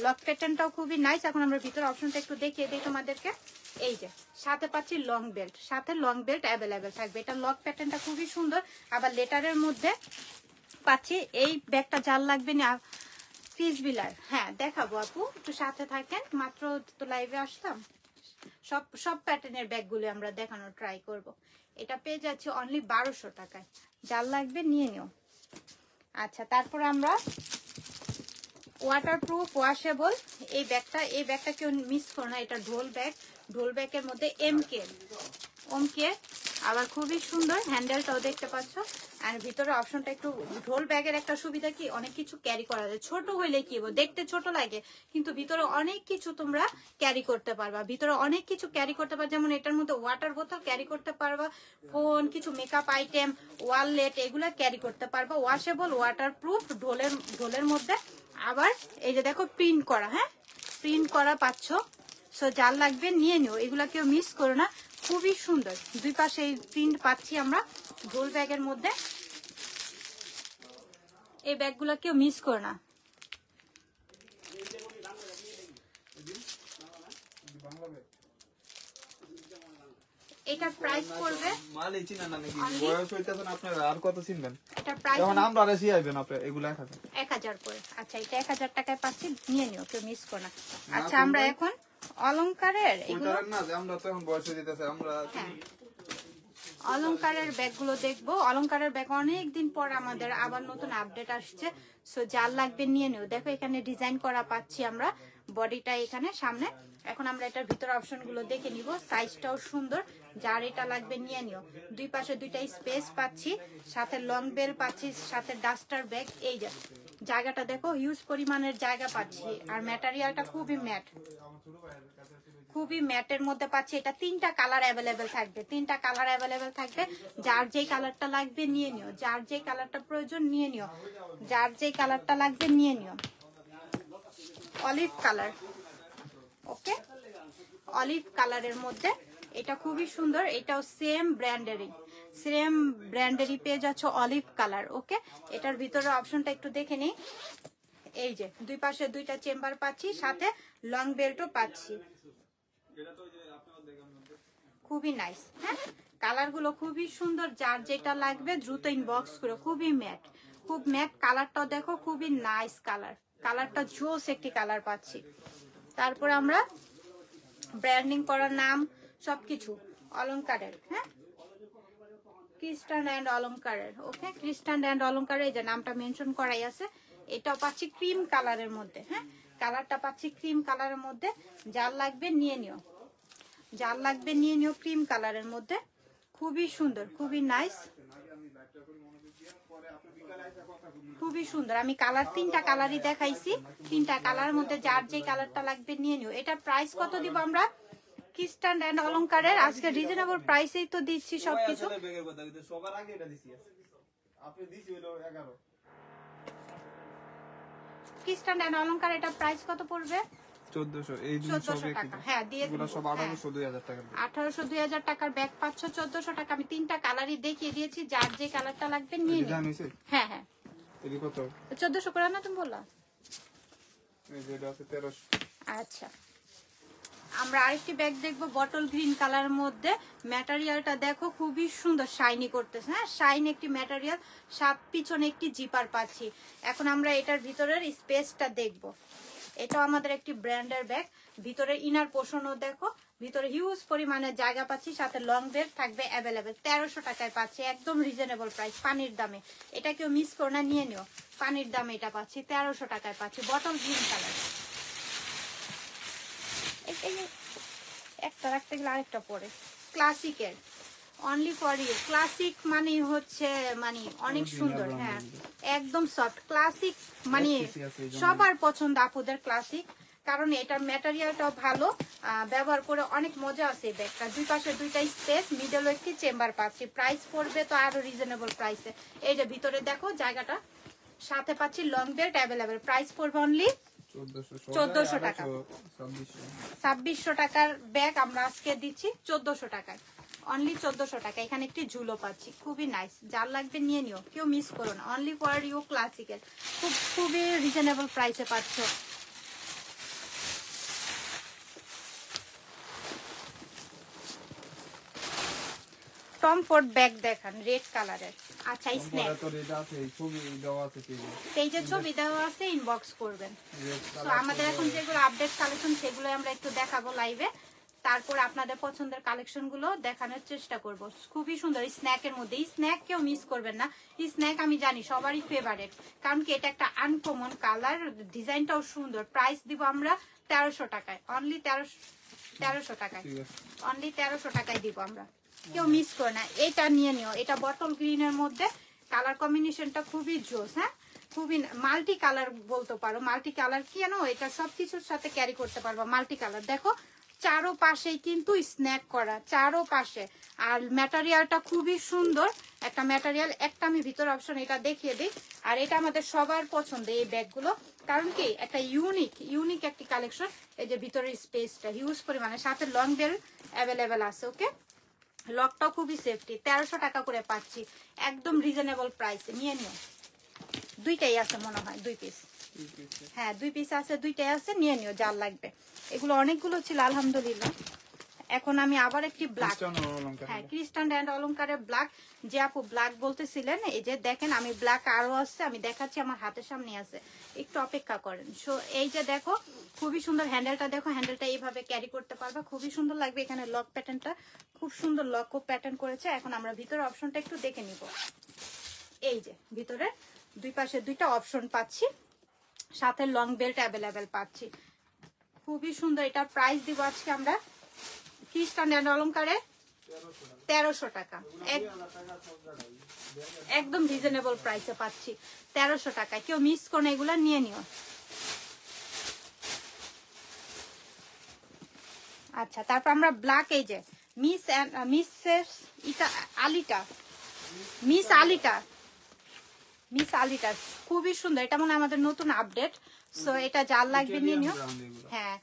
লক প্যাটার্নটাও খুবই নাইস। এখন আমরা ভিতরে অপশনটা একটু দেখিয়ে দিই তোমাদেরকে। এই যে সাথে পাচ্ছি লং বেল্ট, সাথে লং বেল্ট অ্যাভেলেবেল থাকবে। এটা লক প্যাটার্নটা খুবই সুন্দর। আবার লেটারের মধ্যে পাচ্ছি এই ব্যাগটা, যার লাগবে না পিস বিলার, হ্যাঁ দেখাবো আপু, একটু সাথে থাকেন, মাত্র তো লাইভে আসলাম, সব প্যাটার্নের ব্যাগগুলো আমরা দেখানোর ট্রাই করব। এটা পেয়ে যাচ্ছে অনলি 1200 টাকায়, যার লাগবে নিয়ে নিও। আচ্ছা তারপর আমরা ওয়াটারপ্রুফ ওয়াশেবল এই ব্যাগটা কেউ মিস করো না। এটা ঢোল ব্যাগের মধ্যে ওমকে আবার খুবই সুন্দর, হ্যান্ডেলটাও দেখতে পাচ্ছ। আর ভিতরে অপশনটা একটু, ঢোল ব্যাগের একটা সুবিধা কি অনেক কিছু ক্যারি করা যায়, ছোট হইলে কি হবে দেখতে ছোট লাগে, কিন্তু ভিতরে অনেক কিছু তোমরা ক্যারি করতে পারবা, ভিতরে অনেক কিছু ক্যারি করতে পারবা। যেমন এটার মধ্যে ওয়াটার বোতল ক্যারি করতে পারবা, ফোন, কিছু মেকআপ আইটেম, ওয়ালেট, এগুলা ক্যারি করতে পারবা। ওয়াশেবল ওয়াটারপ্রুফ ঢোলের মধ্যে। আবার এই যে দেখো প্রিন্ট করা, হ্যাঁ প্রিন্ট করা পাচ্ছ। সো যার লাগবে নিয়ে নিও, এগুলা কেউ মিস করো না, খুবই সুন্দর। দুই পাশে এই প্রিন্ট পাচ্ছি আমরা ঢোল ব্যাগের মধ্যে। এই ব্যাগগুলো কেউ মিস করো না। এটার প্রাইস পড়বে, মাল এই চিনা না নাকি বয়স হইতাছেন আপনারা আর কত চিনবেন? এটা প্রাইস এখন আমরা আরসি আইবেন আপনি এগুলা 1000 করে। আচ্ছা এটা 1000 টাকায় পাচ্ছি, নিয়ে নিও, কেউ মিস করো না। আচ্ছা আমরা এখন অলংকারের এগুলো না যে আমরা তো এখন বয়স হইতাছে, আমরা অলংকারের ব্যাগগুলো দেখবো। অলংকারের ব্যাগ অনেকদিন পর আমাদের আবার নতুন আপডেট আসছে। সো যার লাগবে নিয়ে নিও। দেখো এখানে ডিজাইন করা পাচ্ছি আমরা, বডিটা এখানে সামনে। এখন আমরা এটার ভিতর অপশন গুলো দেখে নিব, সাইজটাও সুন্দর, যার এটা লাগবে নিয়ে নিও। দুই পাশে দুইটা স্পেস পাচ্ছি, সাথে লং বেল পাচ্ছি, সাথে ডাস্টার ব্যাগ। এই যে জায়গাটা দেখো হিউজ পরিমাণের জায়গা পাচ্ছি। আর ম্যাটেরিয়ালটা খুবই ম্যাটের মধ্যে পাচ্ছি। এটা 3টা কালার অ্যাভেলেবেল থাকবে, যার যেই কালারটা লাগবে নিয়ে নিও, যার যেই কালারটা প্রয়োজন নিয়ে নিও, যার যেই কালারটা লাগবে নিয়ে নিও। অলিভ কালার, ওকে অলিভ কালারের মধ্যে এটা খুবই সুন্দর। এটাও সেম ব্র্যান্ডেরই পেয়ে যাচ্ছ, অলিভ কালার। ওকে, এটার ভিতরে অপশনটা একটু দেখে নিই। এই যে দুই পাশে দুইটা চেম্বার পাচ্ছি, সাথে লং বেল্টও পাচ্ছি, খুবই নাইস। হ্যাঁ কালার গুলো খুবই সুন্দর, যার যেটা লাগবে দ্রুত ইনবক্স করো। খুবই ম্যাট কালারটাও দেখো, খুবই নাইস কালারটা জোস একটি কালার পাচ্ছি। তারপর আমরা ব্র্যান্ডিং করার নাম সবকিছু অলংকারের, হ্যাঁ ক্রিস্টান অ্যান্ড অলংকারের। ওকে, ক্রিস্টান অ্যান্ড অলংকারের এই যে নামটা মেনশন করাই আছে। এটাও পাচ্ছি ক্রিম কালারের মধ্যে, হ্যাঁ কালারটা পাচ্ছি ক্রিম কালারের মধ্যে। যার লাগবে নিয়ে নিও, ক্রিম কালারের মধ্যে, খুবই সুন্দর, খুবই নাইস, খুবই সুন্দর। আমি কালার 3টা কালারই দেখাইছি, 3টা কালারের মধ্যে যার যে কালারটা লাগবে নিয়ে নিও। এটা প্রাইস কত দিব আমরা ক্রিস্টান অ্যান্ড অলংকারের? আজকে রিজনেবল প্রাইসেই তো দিচ্ছি সবকিছু। সবার আগে এটা দিছি, আপনি দিছি হলো 11 ক্রিস্টান অ্যান্ড অলংকার। এটা প্রাইস কত পড়বে? 1400। এই 1400 টাকা, হ্যাঁ দিয়ে পুরো সব 1800 2000 টাকা। 1800 2000 টাকার ব্যাগ পাচ্ছ 1400 টাকা। আমি 3টা কালারই দেখিয়ে দিয়েছি, যার যে কালারটা লাগবে নিয়ে নিও। হ্যাঁ এটি কত? 1400 করে না তুমি বললা? এই যে এটা আছে 1300। আচ্ছা আমরা আরেকটি ব্যাগ দেখবো, বটল গ্রিন কালারের মধ্যে। ম্যাটেরিয়ালটা দেখো খুবই সুন্দর, শাইনি করতেছে, হ্যাঁ শাইন একটি ম্যাটেরিয়াল, পিছনে একটি জিপার পাচ্ছি। এখন আমরা এটার ভিতরের স্পেসটা দেখবো। এটাও আমাদের একটি ব্র্যান্ডের ব্যাগ। ভিতরে ইনার পোর্শনও দেখো, ভিতরে হিউজ পরিমাণে জায়গা পাচ্ছি, সাথে লং বেল্ট থাকবে অ্যাভেলেবেল। 1300 টাকায় পাচ্ছি, একদম রিজনেবল প্রাইস, পানির দামে। এটা কেউ মিস করো না, নিয়ে নিও। পানির দামে এটা পাচ্ছি, 1300 টাকায় পাচ্ছি, বটল গ্রিন কালার। একটা রাখতে গেলে আরেকটা পরে। ক্লাসিকের, অনলি ফর ইউ। ক্লাসিক মানে হচ্ছে মানে অনেক সুন্দর, হ্যাঁ একদম সফট ক্লাসিক, মানে সবার পছন্দ আপুদের ক্লাসিক, কারণ এটার ম্যাটেরিয়ালটাও ভালো, ব্যবহার করে অনেক মজা আছে এই ব্যাগটা। দুই পাশে দুইটা স্পেস, মিডল একটি চেম্বার পাচ্ছি। প্রাইস পড়বে তো আরো রিজনেবল প্রাইসে। এই যে ভিতরে দেখো জায়গাটা, সাথে পাচ্ছি লং বেল্ট অ্যাভেলেবেল। প্রাইস পড়বে অনলি 1400 টাকা। 2600 টাকার ব্যাগ আমরা আজকে দিচ্ছি 1400 টাকায়, অনলি 1400 টাকা। এখানে একটি ঝুলো পাচ্ছি, খুবই নাইস। যার লাগবে নিয়ে নিও, কেউ মিস করো না। অনলি ফর ইউ ক্লাসিকের, খুবই রিজনেবল প্রাইসে পাচ্ছ। টম ফোর্ড ব্যাগ দেখান, রেড কালারের। আচ্ছা স্ন্যাক পেজে ছবি দেওয়া আছে, ইনবক্স করবেন। তো আমাদের এখন যেগুলো আপডেট কালেকশন সেগুলো আমরা একটু দেখাবো লাইভে, তারপর আপনাদের পছন্দের কালেকশন গুলো দেখানোর চেষ্টা করব। খুবই সুন্দর স্ন্যাকের মধ্যে। স্ন্যাক কেউ মিস করবেন না, স্ন্যাক আমি জানি সবারই ফেভারিট, কারণ কি এটা একটা আনকমন কালার, ডিজাইনটাও সুন্দর। প্রাইস দিব আমরা 1300 টাকায়, অনলি 1300 টাকায়, অনলি 1300 টাকায় দিব আমরা, কেউ মিস করে না। এটা নিয়ে নিও, এটা বটল গ্রিনের মধ্যে, কালার কম্বিনেশনটা খুবই জোস, হ্যাঁ খুবই মাল্টি কালার বলতে পারো। মাল্টি কালার কেন, এটা সবকিছুর সাথে ক্যারি করতে পারবো। মাল্টি কালার দেখো, চারো পাশেই কিন্তু স্ন্যাক করা, চারো পাশে। আর ম্যাটেরিয়ালটা খুবই সুন্দর একটা ম্যাটেরিয়াল। একটা আমি ভিতর অপশন এটা দেখিয়ে দিই। আর এটা আমাদের সবার পছন্দ এই ব্যাগগুলো, কারণ কি একটা ইউনিক একটি কালেকশন। এই যে ভিতরের স্পেসটা হিউজ পরিমাণে, সাথে লং বেল্ট অ্যাভেলেবেল আছে। ওকে, লকটাও খুবই সেফটি। 1300 টাকা করে পাচ্ছি, একদম রিজনেবল প্রাইসে, নিয়ে নিও। দুইটাই আছে মনে হয়, 2 পিস, হ্যাঁ 2 পিস আছে, দুইটাই আছে, নিয়ে নিও যার লাগবে। এগুলো অনেকগুলো ছিল আলহামদুলিল্লাহ। এখন আমি আবার একটি ব্ল্যাক, হ্যাঁ ক্রিস্টান অ্যান্ড অলংকারের ব্ল্যাক, যে আপু ব্ল্যাক বলতেছিলেন, এই যে দেখেন আমি ব্ল্যাক আরো আসছে, আমি দেখাচ্ছি, আমার হাতের সামনে আছে, একটু অপেক্ষা করেন। সো এই যে দেখো খুবই সুন্দর হ্যান্ডেলটা, দেখো হ্যান্ডেলটা এইভাবে ক্যারি করতে পারবা, খুবই সুন্দর লাগবে। এখানে লক প্যাটার্নটা খুব সুন্দর, লক প্যাটার্ন করেছে। এখন আমরা ভিতরে অপশনটা একটু দেখে নিব। এই যে ভিতরে দুই পাশে দুইটা অপশন পাচ্ছি, সাথে লং বেল্ট অ্যাভেলেবেল পাচ্ছি, খুবই সুন্দর। এটার প্রাইস দিব আজকে আমরা খ্রিস্টান অ্যান্ড অলংকারে 1300 টাকা, একদম রিজনেবল প্রাইসে পাচ্ছি 1300 টাকায়। কেউ মিস করো, এগুলা নিয়ে নিও। আচ্ছা, তারপর আমরা ব্ল্যাক, এই যে মিস আলিটা খুবই সুন্দর। এটা মনে হয় আমাদের নতুন আপডেট। সো এটা যার লাগবে নিয়ে নিও। হ্যাঁ,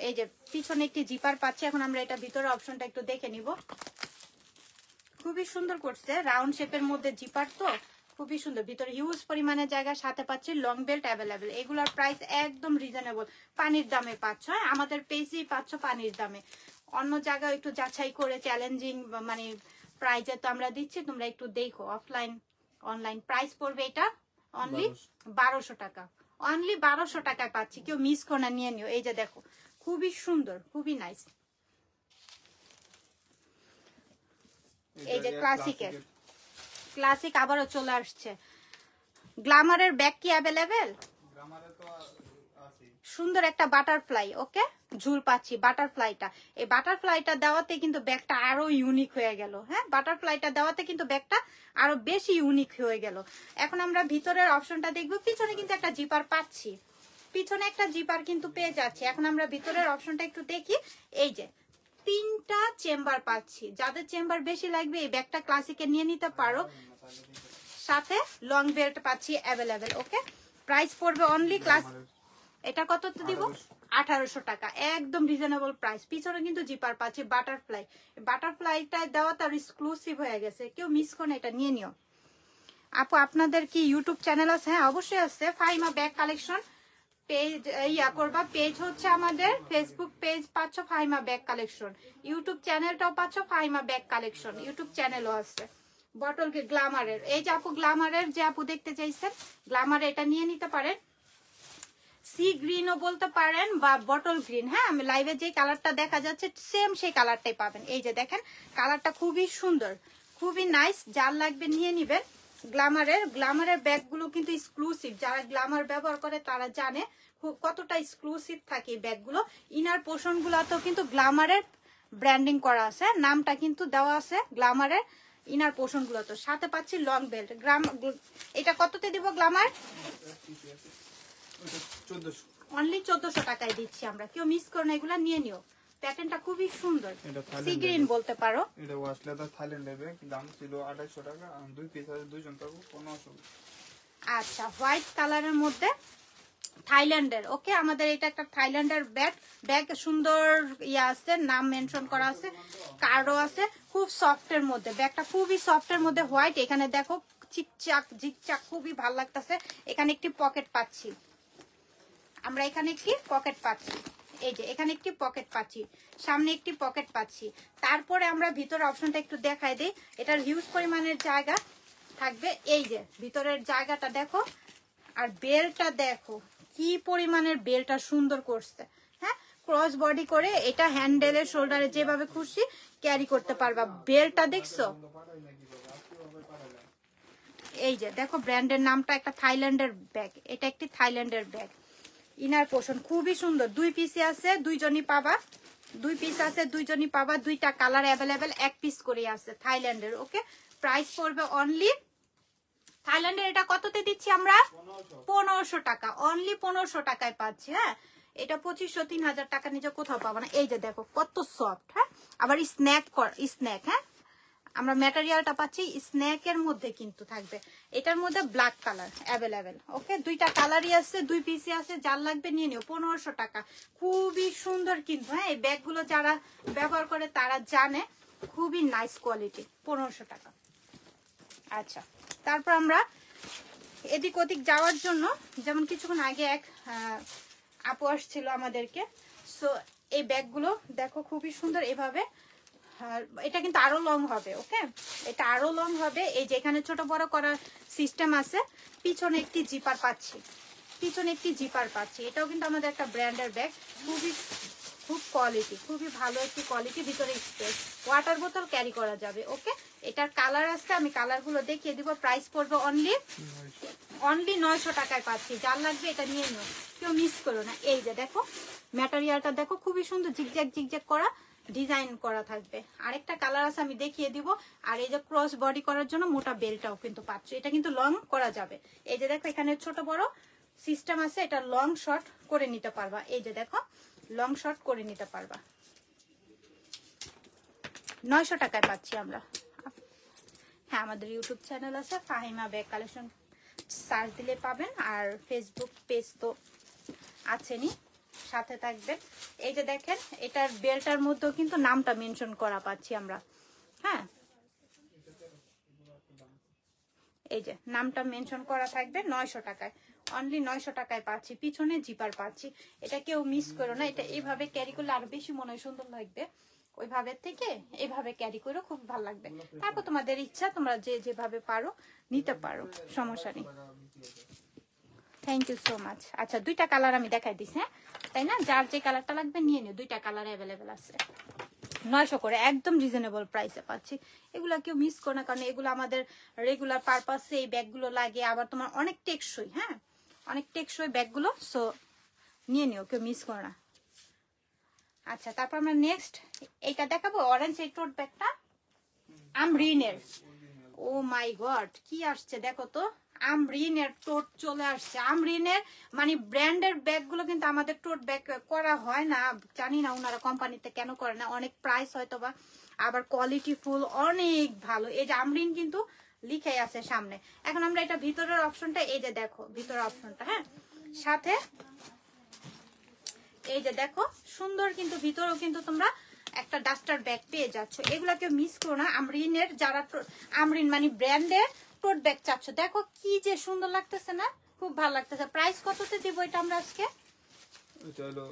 এই যে পিছনে একটি জিপার পাচ্ছি। এখন আমরা এটা ভিতরে অপশনটা একটু দেখে নিব। খুবই সুন্দর করছে, রাউন্ড শেপের মধ্যে জিপার, তো খুবই সুন্দর। ভিতরে হিউজ পরিমাণে জায়গা, সাথে পাচ্ছি লং বেল্ট অ্যাভেলেবেল। এগুলোর প্রাইস একদম রিজনেবল, পানির দামে পাচ্ছ। আমাদের পেজেই পাচ্ছ পানির দামে। অন্য জায়গায় একটু যাচাই করে চ্যালেঞ্জিং মানে প্রাইজে তো আমরা দিচ্ছি, তোমরা একটু দেখো অফলাইন অনলাইন। প্রাইস পড়বে এটা অনলি 1200 টাকা, অনলি 1200 টাকায় পাচ্ছি, কেউ মিস করো না, নিয়ে নিও। এই যে দেখো খুবই সুন্দর, খুবই নাইস। এই যে ক্লাসিক আবারও চলে আসছে। গ্ল্যামারের ব্যাগ কি অ্যাভেলেবেল? সুন্দর একটা বাটারফ্লাই, ওকে ঝুল পাচ্ছি বাটারফ্লাইটা। এই বাটারফ্লাইটা দেওয়াতে কিন্তু ব্যাগটা আরো ইউনিক হয়ে গেল। হ্যাঁ, বাটারফ্লাইটা দেওয়াতে কিন্তু ব্যাগটা আরো বেশি ইউনিক হয়ে গেল। এখন আমরা ভিতরের অপশনটা দেখবো। পিছনে কিন্তু একটা জিপার পাচ্ছি, পিছনে একটা জিপার কিন্তু পেয়ে যাচ্ছি। এখন আমরা ভিতরের অপশনটা একটু দেখি। এই যে 3টা চেম্বার পাচ্ছি, যাদের চেম্বার বেশি লাগবে এই ব্যাগটা ক্লাসিকে নিয়ে নিতে পারো। সাথে লং বেল্ট পাচ্ছি অ্যাভেলেবেল। ওকে, প্রাইস পড়বে অনলি এটা কত দিব? 1800 টাকা, একদম রিজনেবল প্রাইস। পিছনে কিন্তু জিপার পাচ্ছি বাটারফ্লাইটা দেওয়া তার এক্সক্লুসিভ হয়ে গেছে, কেউ মিস করে এটা নিয়ে নিও। আপু আপনাদের কি ইউটিউব চ্যানেল আছে? হ্যাঁ অবশ্যই আছে, ফাহিমা ব্যাগ কালেকশন পেজ করবা। পেজ হচ্ছে আমাদের ফেসবুক পেজ পাচ্ছ ফাহিমা ব্যাগ কালেকশন, ইউটিউব চ্যানেলটাও পাচ্ছ ফাহিমা ব্যাগ কালেকশন, ইউটিউব চ্যানেলও আছে। বটল গ্ল্যামারের, এই যে আপু গ্ল্যামারের যে আপু দেখতে চাইছেন, গ্ল্যামারে এটা নিয়ে নিতে পারেন। সি গ্রিনও বলতে পারেন বা বটল গ্রিন। হ্যাঁ, আমি লাইভে যে কালারটা দেখা যাচ্ছে সেম সেই কালারটাই পাবেন। এই যে দেখেন কালারটা খুবই সুন্দর, খুবই নাইস। যার লাগবে নিয়ে নিবেন। গ্ল্যামারের ব্যাগগুলো কিন্তু এক্সক্লুসিভ, যারা গ্ল্যামার ব্যবহার করে তারা জানে কতটা এক্সক্লুসিভ থাকে ব্যাগগুলো। ইনার পোর্শনগুলোতেও কিন্তু গ্ল্যামারের ব্র্যান্ডিং করা আছে, নামটা কিন্তু দেওয়া আছে গ্ল্যামারের ইনার পোর্শনগুলো। তো সাথে পাচ্ছি লং বেল্ট। এটা কততে দিব গ্ল্যামার? অনলি 1400 টাকায় দিচ্ছি আমরা। কেউ মিস করো না, এগুলা নিয়ে নিও। প্যাটার্নটা খুবই সুন্দর, সি গ্রিন বলতে পারো। এটা ওয়াশ লেদার থাইল্যান্ডের ব্যাগ, দাম ছিল 2800 টাকা, আর 2 পিস আছে, 2 জন পাবো 1500। আচ্ছা, হোয়াইট কালারের মধ্যে থাইল্যান্ডের। ওকে, আমাদের এটা একটা থাইল্যান্ডের ব্যাগ সুন্দর ইয়া আছে, নাম মেনশন করা আছে, কার্ডও আছে। খুব সফটের মধ্যে, ব্যাগটা খুবই সফটের মধ্যে হোয়াইট। এখানে দেখো চিকচাক ঝিকচাক, খুবই ভালো লাগতেছে। এখানে একটি পকেট পাচ্ছি আমরা, এখানে একটি পকেট পাচ্ছি, এই যে এখানে একটি পকেট পাচ্ছি, সামনে একটি পকেট পাচ্ছি। তারপরে আমরা ভিতরের অপশনটা একটু দেখাই দিই। এটার হিউজ পরিমাণের জায়গা থাকবে। এই যে ভিতরের জায়গাটা দেখো, আর বেলটা দেখো কি পরিমাণের বেলটা সুন্দর করছে। হ্যাঁ, ক্রস বডি করে এটা হ্যান্ডেলের শোল্ডারে যেভাবে খুশি ক্যারি করতে পারবা। বেলটা দেখছো, এই যে দেখো ব্র্যান্ডের নামটা, একটা থাইল্যান্ডের ব্যাগ। এটা একটি থাইল্যান্ডের ব্যাগ। ইনার পোর্শন খুবই সুন্দর, 2 পিসে আছে, 2 জনই পাবা। 2 পিস আছে, 2 জনই পাবা। 2টা কালার অ্যাভেলেবেল, 1 পিস করে আছে থাইল্যান্ডের। ওকে, প্রাইস পড়বে অনলি, থাইল্যান্ডের এটা কততে দিচ্ছি আমরা? 1500 টাকা। অনলি 1500 টাকায় পাচ্ছি। হ্যাঁ, এটা 2500 3000 টাকা নিচে কোথাও পাবো না। এই যে দেখো কত সফট। হ্যাঁ, আবার স্ন্যাক। হ্যাঁ, আমরা ম্যাটেরিয়ালটা পাচ্ছি স্ন্যাকের মধ্যে কিন্তু থাকবে। এটার মধ্যে ব্ল্যাক কালার অ্যাভেলেবেল। ওকে, 2টা কালারই আছে, 2 পিসে আছে। যার লাগবে নিয়ে নিও। 1500 টাকা, খুবই সুন্দর কিন্তু। হ্যাঁ, এই ব্যাগগুলো যারা ব্যবহার করে তারা জানে খুবই নাইস কোয়ালিটি। 1500 টাকা। আচ্ছা, তারপর আমরা এদিক ওদিক যাওয়ার জন্য, যেমন কিছুক্ষণ আগে এক আপু আসছিল আমাদেরকে। সো এই ব্যাগগুলো দেখো খুবই সুন্দর এভাবে। এটা কিন্তু আরো লং হবে। ওকে, এটা আরো লং হবে। এই যে এখানে ছোট বড় করার সিস্টেম আছে। পিছনে একটি জিপার পাচ্ছি, এটাও কিন্তু আমাদের একটা ব্র্যান্ডের ব্যাগ। খুব কোয়ালিটি, খুবই ভালো একটি কোয়ালিটি। ভিতরে স্পেস, ওয়াটার বোতল ক্যারি করা যাবে। ওকে, এটার কালার আছে, আমি কালারগুলো দেখিয়ে দিব। প্রাইস পড়বে অনলি 900 টাকায় পাচ্ছি। যার লাগবে এটা নিয়ে নিও, কেউ মিস করো না। এই যে দেখো ম্যাটেরিয়ালটা দেখো, খুবই সুন্দর জিগজ্যাগ করা ডিজাইন করা থাকবে। আরেকটা কালার আছে, আমি দেখিয়ে দিব। আর এই যে ক্রস বডি করার জন্য মোটা বেলটাও কিন্তু পাচ্ছ। এটা কিন্তু লং করা যাবে। এই যে দেখো এখানে ছোট বড় সিস্টেম আছে, এটা লং শর্ট করে নিতে পারবা। এই যে দেখো লং শর্ট করে নিতে পারবা। 900 টাকায় পাচ্ছি আমরা। হ্যাঁ, আমাদের ইউটিউব চ্যানেল আছে ফাহিমা ব্যাগ কালেকশন, সার্চ দিলে পাবেন। আর ফেসবুক পেজ তো আছেনি, সাথে থাকবেন। এই যে দেখেন এটার বেলটার মধ্যেও কিন্তু নামটা মেনশন করা পাচ্ছি আমরা। হ্যাঁ, এই যে নামটা মেনশন করা থাকবে। 900 টাকায়, অনলি 900 টাকায় পাচ্ছি। পিছনে জিপার পাচ্ছি। এটা কেউ মিস করো না। এটা এইভাবে ক্যারি করলে আরো বেশি মনে হয় সুন্দর লাগবে। ওইভাবে থেকে এইভাবে ক্যারি করে খুব ভালো লাগবে। তারপর তোমাদের ইচ্ছা, তোমরা যেভাবে পারো নিতে পারো, সমস্যা নেই। Thank you so much. আচ্ছা, 2টা কালার আমি দেখাই দিচ্ছি। হ্যাঁ, তাই না, যার যে কালারটা লাগবে নিয়ে নিও। 2টা কালার অ্যাভেলেবেল আছে। 900 করে, একদম রিজনেবল প্রাইসে পাচ্ছি। এগুলা কেউ মিস করো না, কারণ এগুলো আমাদের রেগুলার পারপাসে এই ব্যাগগুলো লাগে। আবার তোমার অনেক টেকসই। হ্যাঁ, অনেক টেকসই ব্যাগগুলো। সো নিয়ে নিও, কেউ মিস করো না। আচ্ছা, তারপর আমরা নেক্সট এইটা দেখাবো, অরেঞ্জ এই টোট ব্যাগটা আমরিনের। ও মাই গড, কি আসছে দেখো তো, আমরিনের টোট চলে আসছে। আমরিনের মানে ব্র্যান্ডের ব্যাগগুলো কিন্তু আমাদের টোট ব্যাগ করা হয় না, জানি না ওনারা কোম্পানিতে কেন করে না। অনেক প্রাইস হয়তো বা, আবার কোয়ালিটি ফুল অনেক ভালো। এই যে আমরিন কিন্তু লিখে আছে সামনে। এখন আমরা এটা ভিতরের অপশনটা, এই যে দেখো ভিতরের অপশনটা। হ্যাঁ, সাথে এই যে দেখো সুন্দর কিন্তু ভিতরেও কিন্তু তোমরা একটা ডাস্টার ব্যাগ পেয়ে যাচ্ছ। এগুলাকে মিস করো না। আমরিনের যারা আমরিন মানে ব্র্যান্ডের টোট ব্যাগ চাচ্ছ, দেখো কি যে সুন্দর লাগতেছে না, খুব ভালো লাগতেছে। প্রাইস কততে দিব এটা আমরা আজকে? এটা হলো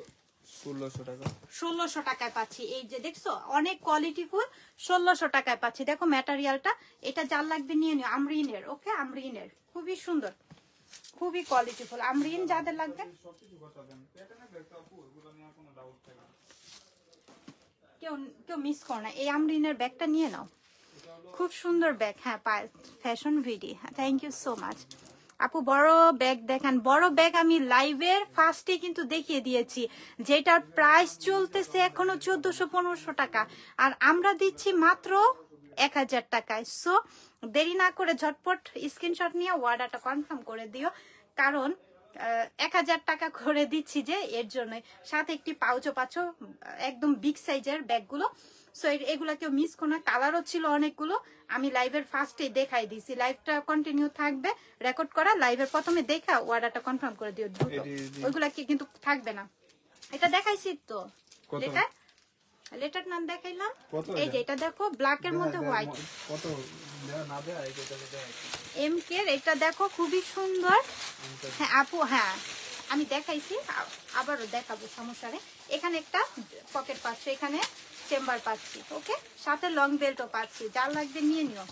1600 টাকা। 1600 টাকায় পাচ্ছি। এই যে দেখছো অনেক কোয়ালিটি ফুল, 1600 টাকায় পাচ্ছি। দেখো ম্যাটেরিয়ালটা, এটা যার লাগবে নিয়ে নিও। আমরিনের। ওকে, আমরিনের খুবই সুন্দর। খুবই কোয়ালিটিফুল। আমরিন যাদের লাগবে সবকিছু কথা দেন প্যাটার্নের ব্যাগ তো আপু এগুলো নিয়ে কোনো ডাউট থাকে না। কেউ কেউ মিস করো না, এই আমরিনের ব্যাগটা নিয়ে নাও, খুব সুন্দর ব্যাগ। হ্যাঁ ফ্যাশন ভিডি, থ্যাংক ইউ সো মাচ আপু। বড় ব্যাগ দেখান, বড় ব্যাগ আমি লাইভের ফার্স্টে কিন্তু দেখিয়ে দিয়েছি, যেটার প্রাইস চলতেছে এখনো 1400-1500 টাকা, আর আমরা দিচ্ছি মাত্র 1000 টাকায়। সো দেরি না করে ঝটপট স্ক্রিনশট নিয়ে অর্ডারটা কনফার্ম করে দিও, কারণ 1000 টাকা করে দিচ্ছি যে এর জন্য। সাথে একটি পাউচও পাচ্ছ, একদম বিগ সাইজের ব্যাগগুলো। সো এগুলা কেউ মিস করো না, কালারও ছিল অনেকগুলো, আমি লাইভের ফার্স্টে দেখাই দিছি। লাইভটা কন্টিনিউ থাকবে রেকর্ড করা, লাইভের প্রথমে দেখা অর্ডারটা কনফার্ম করে দিও দ্রুত, ওইগুলা কি কিন্তু থাকবে না। এটা দেখাইছি তো, লেটার নাম দেখাইলাম, এই যে এটা দেখো ব্ল্যাক এর মধ্যে হোয়াইট, কত না দেয়া এটা দেয়া এমকে এটা দেখো খুবই সুন্দর। হ্যাঁ আপু, হ্যাঁ আমি দেখাইছি, আবারও দেখাবো, সমস্যা নেই। এখানে একটা পকেট পাচ্ছি, এখানে চেম্বার পাচ্ছি, ওকে, সাথে লং বেল্টও পাচ্ছি, যার লাগবে নিয়ে নিও।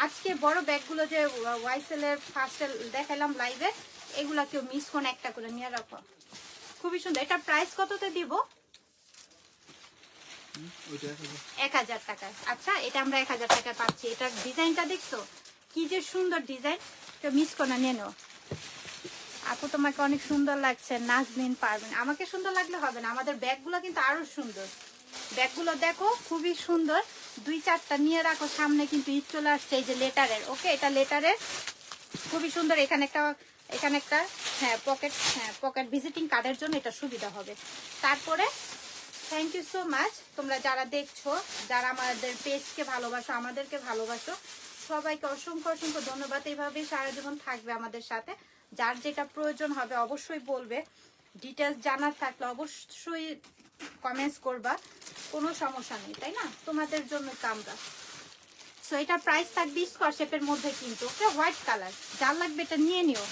আজকে বড় ব্যাগগুলো যে ওয়াইসেল এর ফার্স্টে দেখালাম লাইভে, এগুলা কেউ মিস করে একটা করে নিয়ে রাখো, খুবই সুন্দর। এটা প্রাইস কততে দিব? 1000 টাকায়। আচ্ছা, এটা আমরা 1000 টাকায় পাচ্ছি। এটার ডিজাইনটা দেখছো কি যে সুন্দর ডিজাইন, কেউ মিস করে নিয়ে নাও। আপু তোমাকে অনেক সুন্দর লাগছে, নাজমিন পারবেন। আমাকে সুন্দর লাগলে হবে না, আমাদের ব্যাগগুলো কিন্তু আরো সুন্দর। ব্যাগগুলো দেখো খুবই সুন্দর, 2-4টা নিয়ে রাখো, সামনে কিন্তু ঈদ চলে আসছে। এই যে লেটারের, ওকে, এটা লেটারের, খুবই সুন্দর। এখানে একটা হ্যাঁ পকেট ভিজিটিং কার্ডের জন্য এটা সুবিধা হবে। তারপরে থ্যাংক ইউ সো মাচ তোমরা যারা দেখছো, যারা আমাদের পেজকে ভালোবাসো, আমাদেরকে ভালোবাসো, সবাইকে অসংখ্য অসংখ্য ধন্যবাদ। এইভাবে সারা জীবন থাকবে আমাদের সাথে। যার যেটা প্রয়োজন হবে অবশ্যই বলবে, ডিটেলস জানার থাকলে অবশ্যই কমেন্টস করবা, কোনো সমস্যা নেই, তাই না? তোমাদের জন্য কামরা। সো এটার প্রাইস থাকবে স্কোয়ার শেপের মধ্যে, কিন্তু ওকে, হোয়াইট কালার, যার লাগবে এটা নিয়ে নিও।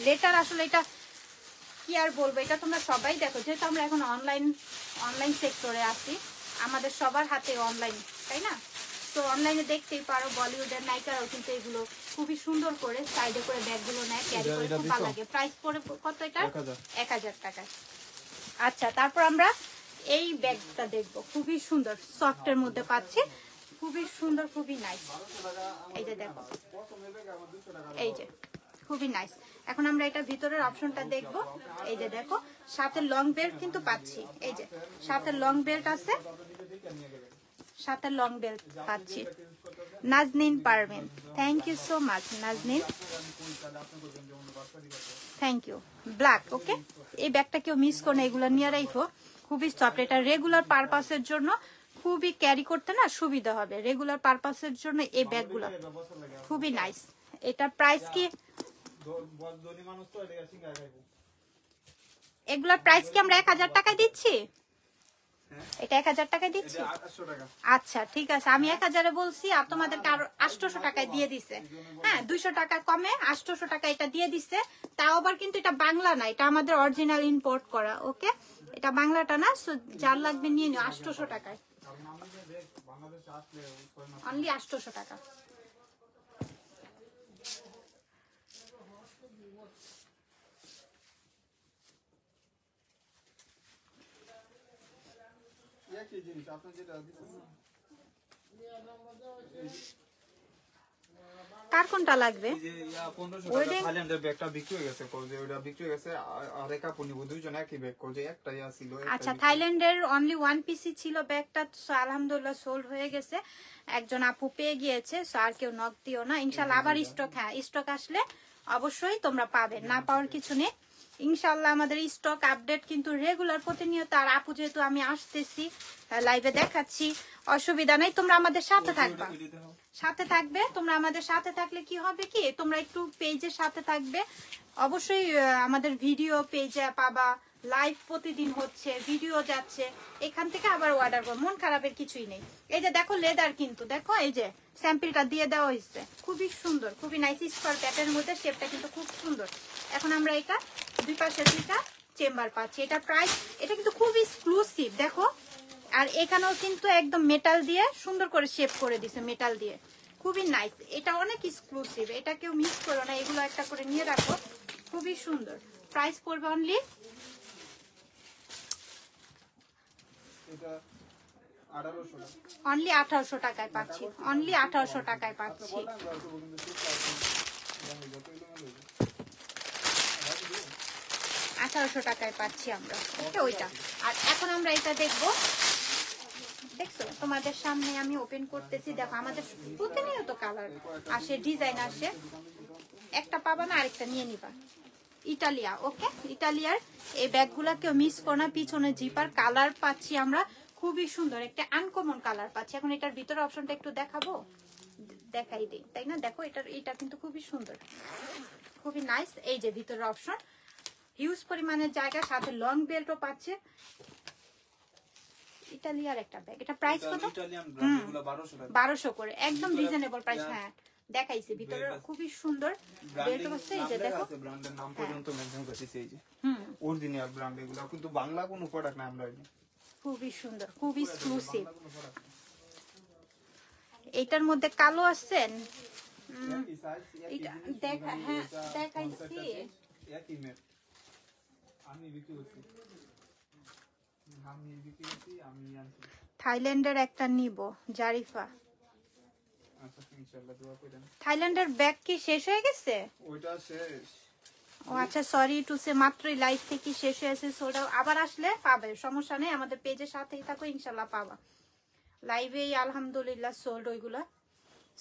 লেটার আসলে এটা কি আর বলবো, এটা তোমরা সবাই দেখো, যেহেতু আমরা এখন অনলাইন সেক্টরে আছি, আমাদের সবার হাতে অনলাইন, তাই না? তো অনলাইনে দেখতেই পারো, বলিউডের নায়িকারাও কিন্তু এগুলো খুবই সুন্দর করে সাইডে করে ব্যাগগুলো নেয়, ক্যারি করে, খুব ভালো লাগে। প্রাইস পড়ে কত এটা? 1000 টাকা। আচ্ছা, তারপর আমরা এই ব্যাগটা দেখবো, খুবই সুন্দর, সফটের মধ্যে পাচ্ছি, খুবই সুন্দর, খুবই নাইস। এই যে দেখো, এই যে খুবই নাইস। এখন আমরা এটা ভিতরের অপশনটা দেখব। এই যে দেখো, সাথে লং বেল্ট কিন্তু পাচ্ছি, এই যে সাথে লং বেল্ট আছে, সাথে লং বেল্ট পাচ্ছি। নাজনীন পারবেন, thank you so much Nazneen, thank you. Black, okay, এই ব্যাগটা কেউ মিস করো না, এগুলো নিয়ে রাখো, খুবই সফট। এটা রেগুলার পারপাসের জন্য খুবই ক্যারি করতে না সুবিধা হবে, রেগুলার পারপাসের জন্য এই ব্যাগগুলো খুবই নাইস। এটা প্রাইস কি? এগুলার প্রাইস কি আমরা 1000 টাকায় দিচ্ছি? এটা 1000 টাকায় দিচ্ছি। আচ্ছা ঠিক আছে, আমি 1000-এ বলছি, আর তোমাদেরকে আরো 800 টাকায় দিয়ে দিছে। হ্যাঁ, 200 টাকা কমে 800 টাকা এটা দিয়ে দিছে। তাও আবার কিন্তু এটা বাংলা না, এটা আমাদের অরিজিনাল ইম্পোর্ট করা, ওকে, এটা বাংলাটা না। সো যার লাগবে নিয়ে নিও, 800 টাকায়, অনলি 800 টাকা। কার কোনটা লাগবে? আচ্ছা, থাইল্যান্ডের অনলি 1 পিসি ছিল ব্যাগটা, আলহামদুলিল্লাহ সোল্ড হয়ে গেছে, একজন আপু পেয়ে গিয়েছে। আর কেউ নক দিও না, ইনশাল্লাহ আবার স্টক, হ্যাঁ স্টক আসলে অবশ্যই তোমরা পাবে, না পাওয়ার কিছু নেই। ইনশাল্লাহ আমাদের স্টক আপডেট কিন্তু রেগুলার প্রতিনিয়ত। আর আপু যেহেতু আমি আসতেছি লাইভে দেখাচ্ছি, অসুবিধা নেই, তোমরা আমাদের সাথে থাকবা, সাথে থাকবে। তোমরা আমাদের সাথে থাকলে কি হবে কি, তোমরা একটু পেজের সাথে থাকবে, অবশ্যই আমাদের ভিডিও পেজে পাবা, লাইভ প্রতিদিন হচ্ছে, ভিডিও যাচ্ছে, এখান থেকে আবার অর্ডার করো, মন খারাপের কিছুই নেই। এই যে দেখো লেদার, কিন্তু দেখো এই যে স্যাম্পলটা দিয়ে দেওয়া হয়েছে, খুবই সুন্দর, খুবই নাইস স্কোয়ার প্যাটার্নের মধ্যে, শেপটা কিন্তু খুব সুন্দর। এখন আমরা এটা দুই পাশে দুইটা চেম্বার পাচ্ছি। এটা প্রাইস, এটা কিন্তু খুব এক্সক্লুসিভ, দেখো। আর এখানেও কিন্তু একদম মেটাল দিয়ে সুন্দর করে শেপ করে দিছে, মেটাল দিয়ে, খুবই নাইস। এটা অনেক এক্সক্লুসিভ, এটা কেউ মিস করো না, এগুলো একটা করে নিয়ে রাখো। খুবই সুন্দর। প্রাইস পড়বে অনলি এটা 1800 টাকা। অনলি 1800 টাকায় পাচ্ছি। অনলি 1800 টাকায় পাচ্ছি। 1800 টাকায় পাচ্ছি আমরা। ওকে, ওইটা। আর এখন আমরা এটা দেখবো। দেখছো তোমাদের সামনে আমি ওপেন করতেছি। দেখো আমাদের প্রতিনিয়ত কালার আসে, ডিজাইন আসে। একটা পাবা না, আরেকটা নিয়ে নিবা। ইটালিয়া, ওকে, ইটালিয়ার এই ব্যাগগুলা কেউ মিস করো না। পিছনে জিপার কালার পাচ্ছি আমরা খুবই সুন্দর, একটা আনকমন কালার পাচ্ছি। এখন এটার ভিতরে অপশনটা একটু দেখাবো, দেখাই দিই, তাই না? দেখো এটা কিন্তু খুবই সুন্দর, খুবই নাইস। এই যে ভিতরের অপশন, হিউজ পরিমাণের জায়গা, সাথে লং বেল্টও পাচ্ছে। ইটালিয়ার একটা ব্যাগ, এটা প্রাইস কত? 1200 করে, একদম রিজনেবল প্রাইস। হ্যাঁ দেখাইছি, ভিতরে খুবই সুন্দর বেল্ট আছে। এই যে দেখো ব্র্যান্ডের নাম পর্যন্ত মেনশন করেছি। এই যে অরিজিনাল ব্র্যান্ড, এগুলো কিন্তু বাংলা কোনো প্রোডাক্ট না। আমরা খুবই সুন্দর, খুবই এক্সক্লুসিভ। এটার মধ্যে কালো আসছেন, দেখা, হ্যাঁ দেখাইছি। থাইল্যান্ডের একটা নিব, জারিফা। থাইল্যান্ডের ব্যাগ কি শেষ হয়ে গেছে? ওইটা শেষ। ও আচ্ছা, সরি টু সে, মাত্রই লাইভ থেকে শেষ হয়েছে। সোটা আবার আসলে পাবে, সমস্যা নেই, আমাদের পেজের সাথেই থাকো, ইনশাল্লাহ পাবা। লাইভেই আলহামদুলিল্লাহ সোল্ড ওইগুলা,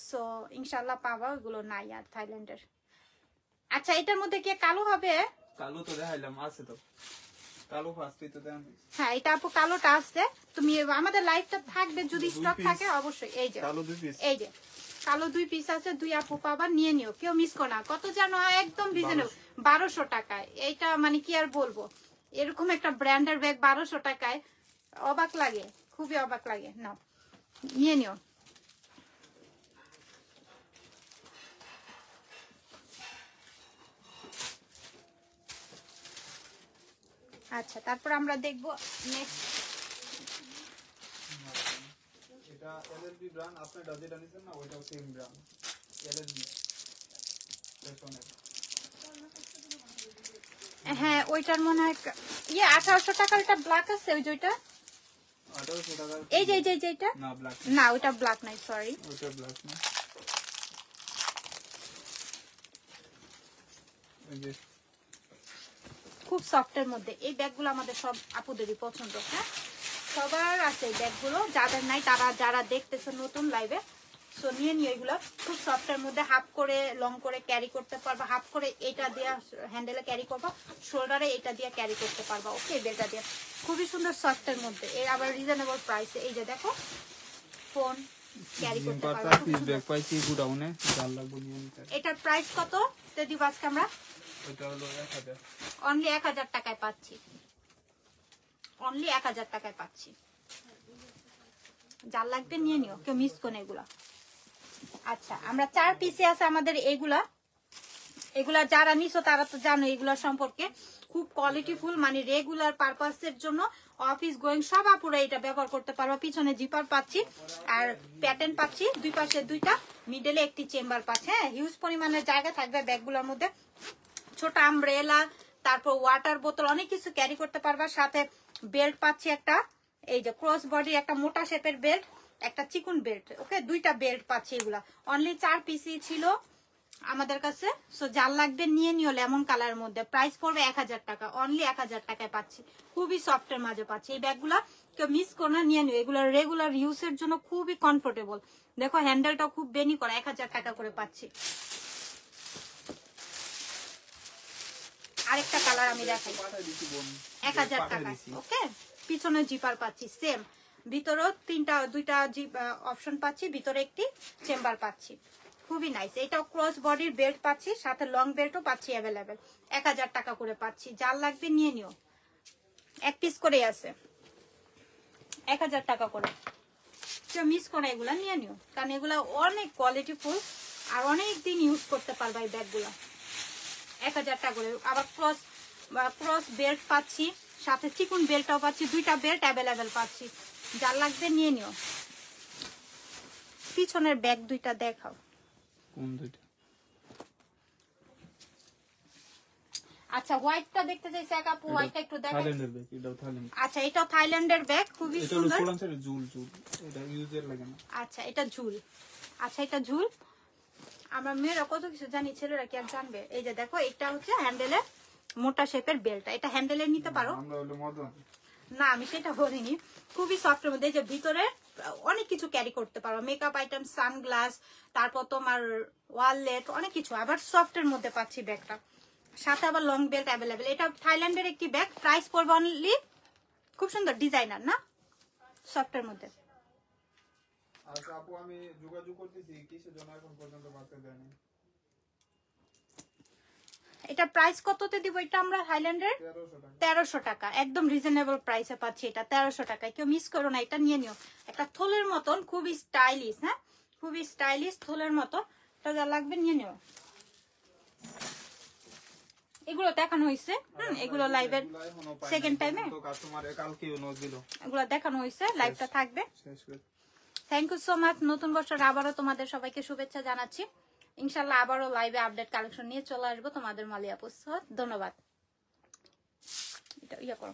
সো ইনশাল্লাহ পাবা। ওইগুলো নাই আর থাইল্যান্ডের। আচ্ছা, এটার মধ্যে কি কালো হবে? কালো তো দেখাইলাম, আছে তো কালো ফার্স্টই তো দেন। হ্যাঁ, এটা আপু কালোটা আছে। তুমি আমাদের লাইভটা থাকবে, যদি স্টক থাকে অবশ্যই। এই যে কালো 2 পিস, এই যে কালো 2 পিস আছে, 2 আপু পাবা, নিয়ে নিও, কেউ মিস করো না। কত জানো? একদম রিজনেবল, 1200 টাকায়। এইটা মানে কি আর বলবো, এরকম একটা ব্র্যান্ডের ব্যাগ 1200 টাকায়, অবাক লাগে, খুবই অবাক লাগে। নাও, নিয়ে নিও। আচ্ছা, তারপর আমরা দেখবো নেক্সট। এটা এলএলবি ব্র্যান্ড, আপনি যেটা নিছেন না ওইটাও সেম ব্র্যান্ড, এলএলবি ফ্যাশনের। হ্যাঁ, ওইটার মনে হয় 1800 টাকার। এটা ব্ল্যাক আছে, ওই যেটা 1800 টাকা। এই যে এটা না ব্ল্যাক না, ওইটা ব্ল্যাক নাই, সরি, ওইটা ব্ল্যাক না। এই যে খুব সফটের মধ্যে এই ব্যাগগুলো আমাদের সব আপুদেরই পছন্দ। হ্যাঁ, সবার আছে এই ব্যাগগুলো, যাদের নাই তারা যারা দেখতেছে নতুন লাইভে, সো নিয়ে নিয়ে। এগুলো খুব সফটের মধ্যে, হাফ করে লং করে ক্যারি করতে পারবা, হাফ করে এটা দিয়ে হ্যান্ডেলে ক্যারি করবা, শোল্ডারে এটা দিয়ে ক্যারি করতে পারবা। ওকে, বেলটা দিয়ে খুবই সুন্দর সফটের মধ্যে। এর আবার রিজনেবল প্রাইসে। এই যে দেখো, ফোন ক্যারি করতে পারবা। ব্যাগ পাইছি গুডাউনে, জাল লাগবে নিয়ে নিতে। এটার প্রাইস কত তে দিব আজকে আমরা? এটা হলো 1000, অনলি 1000 টাকায় পাচ্ছি। অনলি 1000 টাকায় পাচ্ছি। যার লাগবে নিয়ে নিও, কেউ মিস করো এগুলা। আচ্ছা, আমরা 4 পিসে আছে আমাদের এগুলা। এগুলা যারা নিছো তারা তো জানো এগুলা সম্পর্কে, খুব কোয়ালিটিফুল, মানে রেগুলার পারপাসের জন্য, অফিস গোয়িং সব আপুরা এটা ব্যবহার করতে পারবা। পিছনে জিপার পাচ্ছি, আর প্যাটার্ন পাচ্ছি, দুই পাশে দুইটা, মিডলে একটি চেম্বার পাচ্ছে। হ্যাঁ, হিউজ পরিমাণের জায়গা থাকবে ব্যাগগুলোর মধ্যে। ছোট আমব্রেলা, তারপর ওয়াটার বোতল, অনেক কিছু ক্যারি করতে পারবা। সাথে বেল্ট পাচ্ছি একটা, এই যে ক্রস বডি একটা মোটা শেপের বেল্ট, একটা চিকুন বেল্ট। ওকে, দুইটা বেল্ট পাচ্ছি। এগুলা অনলি 4 পিসই ছিল আমাদের কাছে। সো যার লাগবে নিয়ে নিও, লেমন কালার মধ্যে। প্রাইস পড়বে 1000 টাকা, অনলি 1000 টাকায় পাচ্ছি। খুবই সফটের মাঝে পাচ্ছি এই ব্যাগগুলা, কেউ মিস করো না, নিয়ে নিও। এগুলো রেগুলার ইউজের জন্য খুবই কমফোর্টেবল। দেখো হ্যান্ডেলটা খুব বেনি করা, 1000 টাকা করে পাচ্ছি। আরেকটা কালার আমি দেখাই, 1000 টাকা। ওকে, পিছনে জিপার পাচ্ছি সেম, ভিতরেও দুইটা অপশন পাচ্ছি, ভিতরে একটি চেম্বার পাচ্ছি। খুবই নাইস। এটাও ক্রস বডির বেল্ট পাচ্ছি, সাথে লং বেল্টও পাচ্ছি অ্যাভেলেবেল। 1000 টাকা করে পাচ্ছি। যার লাগবে নিয়ে নিও, এক পিস করেই আছে, 1000 টাকা করে। কেউ মিস করে এগুলা নিয়ে নিও, কারণ এগুলা অনেক কোয়ালিটিফুল আর অনেক দিন ইউজ করতে পারবা এই ব্যাগগুলা। 1000 টাকা করে। আবার ক্রস বেল্ট পাচ্ছি, সাথে চিকুন বেল্টটাও পাচ্ছি, দুইটা বেল্ট অ্যাভেলেবেল পাচ্ছি। যার লাগবে নিয়ে নিও। পিছনের ব্যাগ দুইটা দেখাও। কোন দুইটা? আচ্ছা হোয়াইটটা দেখতে চাইছে এক আপু, হোয়াইটটা একটু দেখেন। থাইল্যান্ডের ব্যাগ, এটাও থাইল্যান্ড। আচ্ছা এটা থাইল্যান্ডের ব্যাগ, খুবই এটা হলো সুন্দর। কোলান সাইডের ঝুল ঝুল, এটা ইউজের লাগে না। আচ্ছা এটা ঝুল, আচ্ছা এটা ঝুল। আমরা মেয়েরা কত কিছু জানি, ছেলেরা কি আর জানবে। এই যে দেখো এটা হচ্ছে হ্যান্ডেলের মোটা শেপের বেল্টটা, এটা হ্যান্ডেলের নিতে পারো। আমরা হলো মদন। না আমি সেটা বলিনি, খুবই সফটের মধ্যে। এই যে ভিতরে অনেক কিছু ক্যারি করতে পারো, মেকআপ আইটেম, সানগ্লাস, তারপর তোমার ওয়ালেট, অনেক কিছু। আবার সফটের মধ্যে পাচ্ছি ব্যাগটা, সাথে আবার লং বেল্ট অ্যাভেলেবেল। এটা থাইল্যান্ডের একটি ব্যাগ, প্রাইস পড়বে অনলি, খুব সুন্দর ডিজাইনার না, সফটের মধ্যে। আচ্ছা আপু আমি যোগাযোগ করতেছি, কিসের জন্য এখন পর্যন্ত বাড়তে দেয়নি। এটা প্রাইস কততে দিব? এটা আমরা থাইল্যান্ডের 1300 টাকা। 1300 টাকা, একদম রিজনেবল প্রাইসে পাচ্ছি এটা 1300 টাকায়। কেউ মিস করো না, এটা নিয়ে নিও। একটা থলের মতন, খুবই স্টাইলিশ, হ্যাঁ খুবই স্টাইলিশ থলের মতো। এটা যা লাগবে নিয়ে নিও। এগুলো দেখানো হয়েছে, এগুলো লাইভের সেকেন্ড টাইমে তো কাস্টমারে কালকেও নোট দিল, এগুলো দেখানো হয়েছে, লাইভটা থাকবে। শেষ করে। Thank you so much. নতুন বছর আবারও তোমাদের সবাইকে শুভেচ্ছা জানাচ্ছি। ইনশাল্লাহ আবারও লাইভে আপডেট কালেকশন নিয়ে চলে আসবো তোমাদের মালিয়া পুস্তক। ধন্যবাদ। এটা ইয়ে করো।